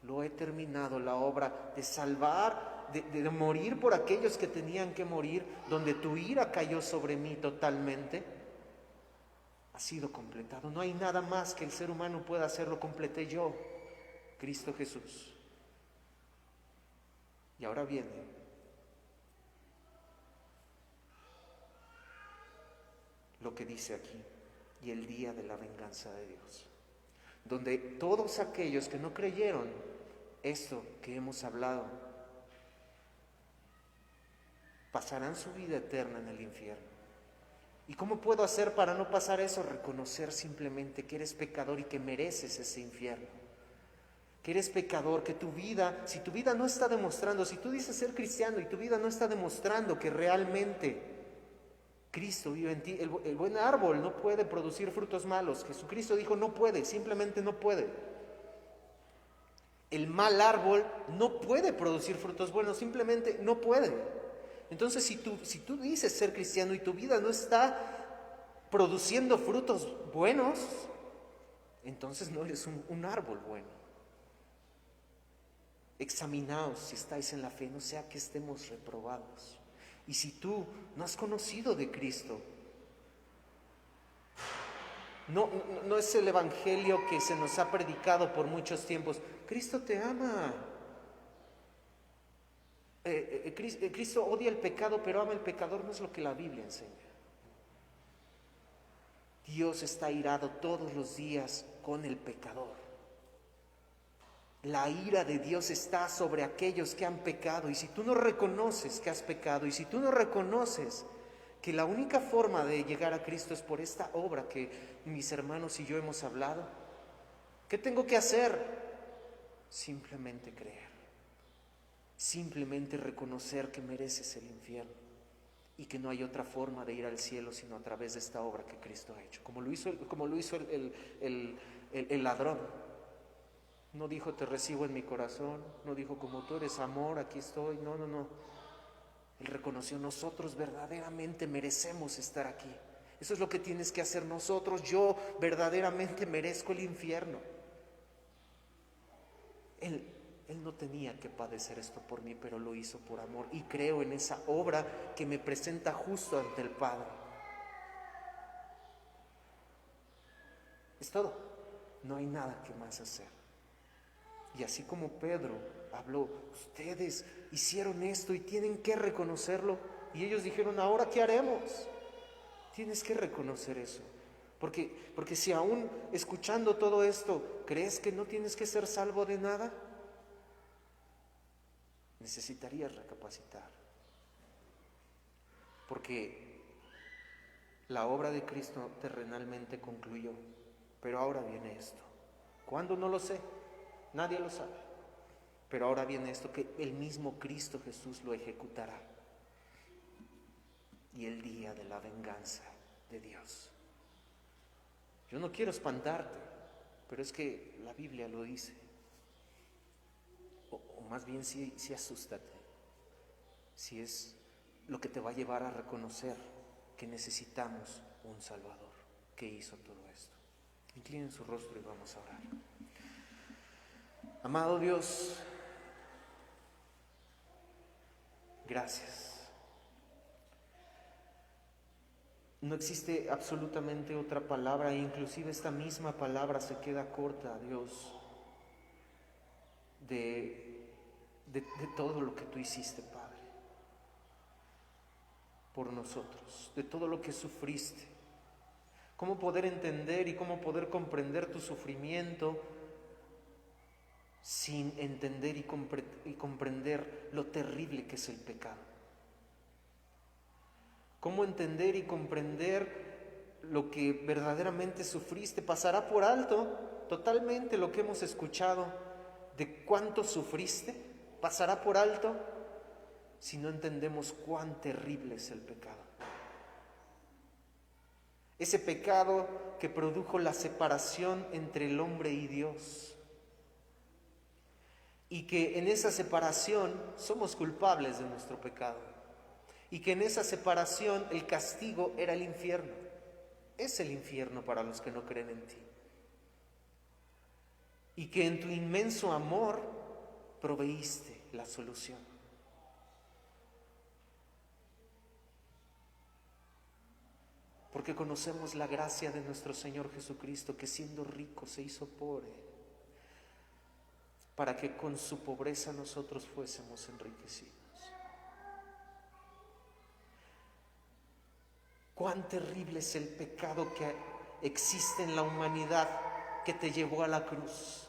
lo he terminado, la obra de salvar, de morir por aquellos que tenían que morir, donde tu ira cayó sobre mí totalmente, ha sido completado. No hay nada más que el ser humano pueda hacer, lo completé yo, Cristo Jesús. Y ahora viene lo que dice aquí, y el día de la venganza de Dios, donde todos aquellos que no creyeron esto que hemos hablado, pasarán su vida eterna en el infierno. ¿Y cómo puedo hacer para no pasar eso? Reconocer simplemente que eres pecador y que mereces ese infierno. Que eres pecador, que tu vida, si tu vida no está demostrando, si tú dices ser cristiano y tu vida no está demostrando que realmente Cristo vive en ti, el buen árbol no puede producir frutos malos. Jesucristo dijo no puede, simplemente no puede. El mal árbol no puede producir frutos buenos, simplemente no puede. Entonces, si tú dices ser cristiano y tu vida no está produciendo frutos buenos, entonces no eres un árbol bueno. Examinaos si estáis en la fe, no sea que estemos reprobados. Y si tú no has conocido de Cristo, no es el evangelio que se nos ha predicado por muchos tiempos. Cristo te ama. Cristo odia el pecado, pero ama el pecador, no es lo que la Biblia enseña. Dios está airado todos los días con el pecador. La ira de Dios está sobre aquellos que han pecado. Y si tú no reconoces que has pecado, y si tú no reconoces que la única forma de llegar a Cristo es por esta obra que mis hermanos y yo hemos hablado, ¿qué tengo que hacer? Simplemente creer. Simplemente reconocer que mereces el infierno y que no hay otra forma de ir al cielo sino a través de esta obra que Cristo ha hecho. Como lo hizo el ladrón. No dijo te recibo en mi corazón, no dijo como tú eres amor, aquí estoy. No. Él reconoció nosotros verdaderamente merecemos estar aquí. Eso es lo que tienes que hacer nosotros. Yo verdaderamente merezco el infierno. Él no tenía que padecer esto por mí, pero lo hizo por amor. Y creo en esa obra que me presenta justo ante el Padre. Es todo. No hay nada que más hacer. Y así como Pedro habló, ustedes hicieron esto y tienen que reconocerlo. Y ellos dijeron, ¿ahora qué haremos? Tienes que reconocer eso. Porque si aún escuchando todo esto, ¿crees que no tienes que ser salvo de nada? Necesitarías recapacitar. Porque la obra de Cristo terrenalmente concluyó. Pero ahora viene esto. ¿Cuándo? No lo sé. Nadie lo sabe. Pero ahora viene esto, que el mismo Cristo Jesús lo ejecutará. Y el día de la venganza de Dios. Yo no quiero espantarte, pero es que la Biblia lo dice. O más bien sí asústate. Si es lo que te va a llevar a reconocer que necesitamos un Salvador que hizo todo esto. Inclinen su rostro y vamos a orar. Amado Dios, gracias. No existe absolutamente otra palabra, e inclusive esta misma palabra se queda corta, Dios, de todo lo que tú hiciste, Padre, por nosotros, de todo lo que sufriste. Cómo poder entender y cómo poder comprender tu sufrimiento sin entender y comprender lo terrible que es el pecado. Cómo entender y comprender lo que verdaderamente sufriste. Pasará por alto totalmente lo que hemos escuchado de cuánto sufriste. Pasará por alto si no entendemos cuán terrible es el pecado. Ese pecado que produjo la separación entre el hombre y Dios. Y que en esa separación somos culpables de nuestro pecado. Y que en esa separación el castigo era el infierno. Es el infierno para los que no creen en ti. Y que en tu inmenso amor proveíste la solución. Porque conocemos la gracia de nuestro Señor Jesucristo, que siendo rico se hizo pobre, para que con su pobreza nosotros fuésemos enriquecidos. Cuán terrible es el pecado que existe en la humanidad que te llevó a la cruz,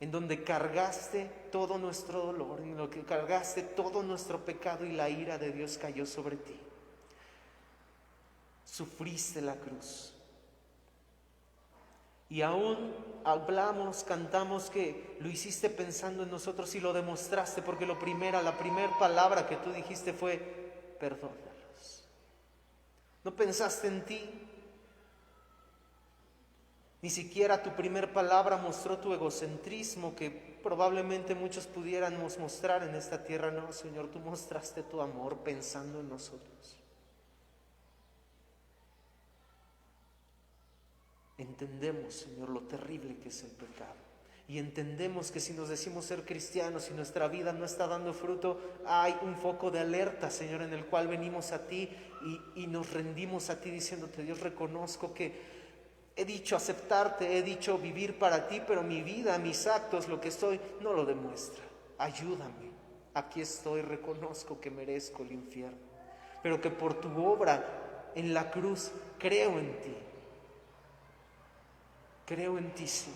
en donde cargaste todo nuestro dolor, en lo que cargaste todo nuestro pecado y la ira de Dios cayó sobre ti. Sufriste la cruz. Y aún hablamos, cantamos que lo hiciste pensando en nosotros y lo demostraste, porque la primera palabra que tú dijiste fue: perdónalos. No pensaste en ti. Ni siquiera tu primer palabra mostró tu egocentrismo que probablemente muchos pudiéramos mostrar en esta tierra. No, Señor, tú mostraste tu amor pensando en nosotros. Entendemos, Señor, lo terrible que es el pecado. Y entendemos que si nos decimos ser cristianos y nuestra vida no está dando fruto, hay un foco de alerta, Señor, en el cual venimos a ti y nos rendimos a ti diciéndote: Dios, reconozco que he dicho aceptarte, he dicho vivir para ti, pero mi vida, mis actos, lo que soy, no lo demuestra. Ayúdame. Aquí estoy, reconozco que merezco el infierno, pero que por tu obra en la cruz creo en ti. Creo en ti, sí,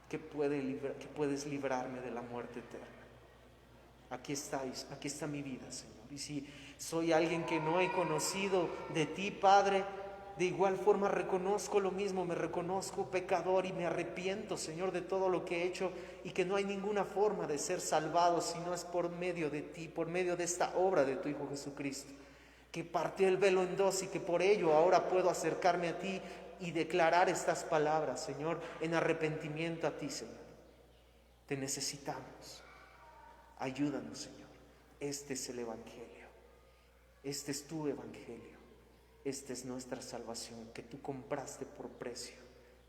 que puedes librarme de la muerte eterna. Aquí está mi vida, Señor. Y si soy alguien que no he conocido de ti, Padre, de igual forma reconozco lo mismo, me reconozco pecador y me arrepiento, Señor, de todo lo que he hecho, y que no hay ninguna forma de ser salvado si no es por medio de ti, por medio de esta obra de tu Hijo Jesucristo, que partió el velo en dos y que por ello ahora puedo acercarme a ti y declarar estas palabras, Señor, en arrepentimiento a ti, Señor. Te necesitamos. Ayúdanos, Señor. Este es el Evangelio. Este es tu Evangelio. Esta es nuestra salvación que tú compraste por precio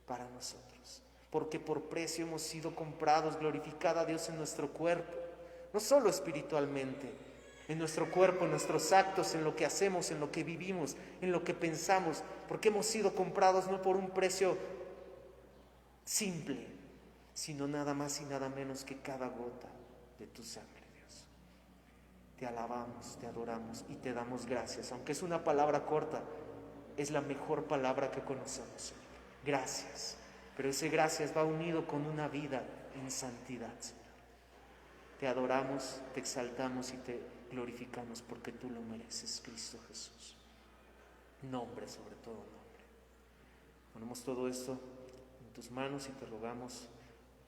para nosotros. Porque por precio hemos sido comprados. Glorificada a Dios en nuestro cuerpo. No solo espiritualmente, en nuestro cuerpo, en nuestros actos, en lo que hacemos, en lo que vivimos, en lo que pensamos, porque hemos sido comprados no por un precio simple, sino nada más y nada menos que cada gota de tu sangre, Dios. Te alabamos, te adoramos y te damos gracias. Aunque es una palabra corta, es la mejor palabra que conocemos, Señor. Gracias. Pero ese gracias va unido con una vida en santidad, Señor. Te adoramos, te exaltamos y te glorificamos porque tú lo mereces, Cristo Jesús. Nombre sobre todo nombre. Ponemos todo esto en tus manos y te rogamos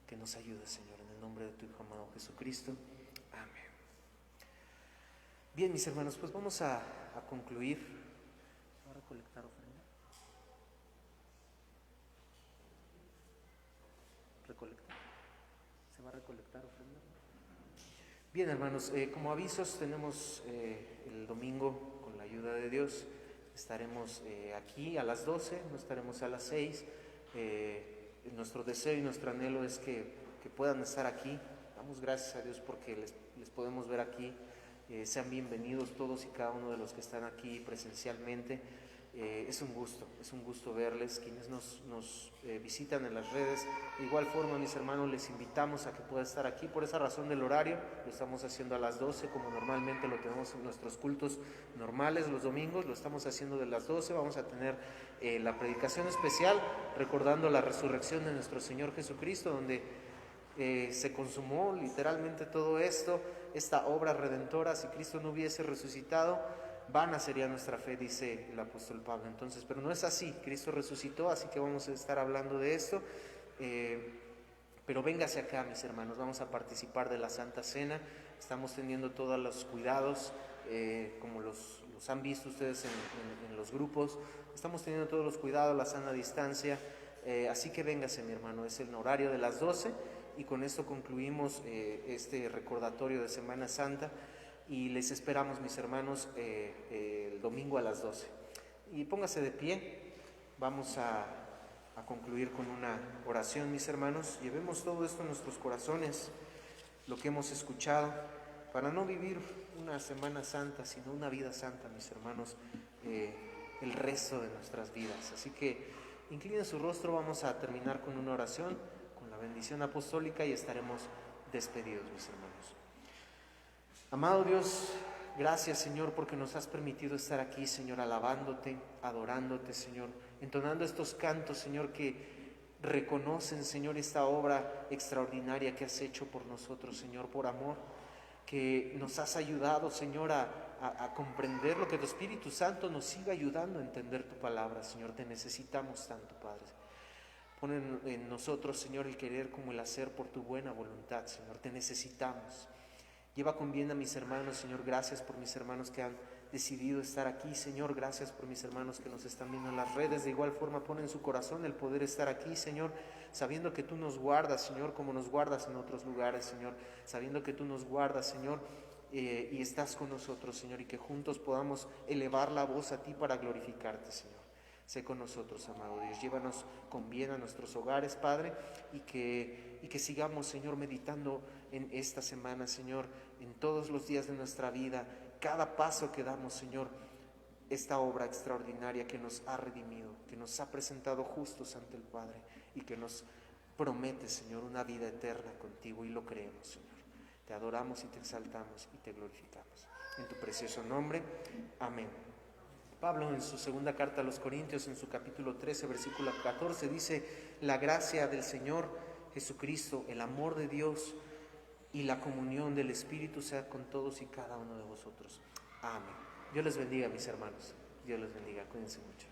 que nos ayudes, Señor, en el nombre de tu Hijo amado Jesucristo. Amén. Bien, mis hermanos, pues vamos a concluir. ¿Va a recolectar ofrenda? ¿Recolectar? ¿Se va a recolectar ofrenda? Bien, hermanos, como avisos tenemos el domingo, con la ayuda de Dios, estaremos aquí a las 12, no estaremos a las 6. Nuestro deseo y nuestro anhelo es que puedan estar aquí. Damos gracias a Dios porque les podemos ver aquí. Sean bienvenidos todos y cada uno de los que están aquí presencialmente. Es un gusto verles. Quienes nos visitan en las redes, de igual forma, mis hermanos, les invitamos a que puedan estar aquí. Por esa razón del horario, lo estamos haciendo a las 12, como normalmente lo tenemos en nuestros cultos normales los domingos, lo estamos haciendo de las 12. Vamos a tener la predicación especial, recordando la resurrección de nuestro Señor Jesucristo, donde se consumó literalmente todo esto, esta obra redentora. Si Cristo no hubiese resucitado, vana sería nuestra fe, dice el apóstol Pablo. Entonces, pero no es así, Cristo resucitó, así que vamos a estar hablando de esto. Pero véngase acá, mis hermanos, vamos a participar de la Santa Cena. Estamos teniendo todos los cuidados, como los han visto ustedes en los grupos. Estamos teniendo todos los cuidados, la sana distancia. Así que véngase, mi hermano, es el horario de las 12 y con esto concluimos este recordatorio de Semana Santa. Y les esperamos, mis hermanos, el domingo a las 12. Y póngase de pie. Vamos a concluir con una oración, mis hermanos. Llevemos todo esto en nuestros corazones, lo que hemos escuchado, para no vivir una Semana Santa, sino una vida santa, mis hermanos, el resto de nuestras vidas. Así que inclinen su rostro, vamos a terminar con una oración, con la la bendición apostólica y estaremos despedidos, mis hermanos. Amado Dios, gracias, Señor, porque nos has permitido estar aquí, Señor, alabándote, adorándote, Señor, entonando estos cantos, Señor, que reconocen, Señor, esta obra extraordinaria que has hecho por nosotros, Señor, por amor, que nos has ayudado, Señor, a comprender lo que tu Espíritu Santo nos siga ayudando a entender tu palabra, Señor. Te necesitamos tanto, Padre. Pon en nosotros, Señor, el querer como el hacer por tu buena voluntad, Señor. Te necesitamos. Lleva con bien a mis hermanos, Señor. Gracias por mis hermanos que han decidido estar aquí, Señor. Gracias por mis hermanos que nos están viendo en las redes. De igual forma, pon en su corazón el poder estar aquí, Señor, sabiendo que tú nos guardas, Señor, como nos guardas en otros lugares, Señor. Sabiendo que tú nos guardas, Señor, y estás con nosotros, Señor, y que juntos podamos elevar la voz a ti para glorificarte, Señor. Sé con nosotros, amado Dios. Llévanos con bien a nuestros hogares, Padre, y que sigamos, Señor, meditando en esta semana, Señor, en todos los días de nuestra vida, cada paso que damos, Señor, esta obra extraordinaria que nos ha redimido, que nos ha presentado justos ante el Padre y que nos promete, Señor, una vida eterna contigo, y lo creemos, Señor. Te adoramos y te exaltamos y te glorificamos. En tu precioso nombre, amén. Pablo, en su segunda carta a los Corintios, en su capítulo 13, versículo 14, dice: la gracia del Señor Jesucristo, el amor de Dios y la comunión del Espíritu sea con todos y cada uno de vosotros. Amén. Dios les bendiga, mis hermanos. Dios les bendiga. Cuídense mucho.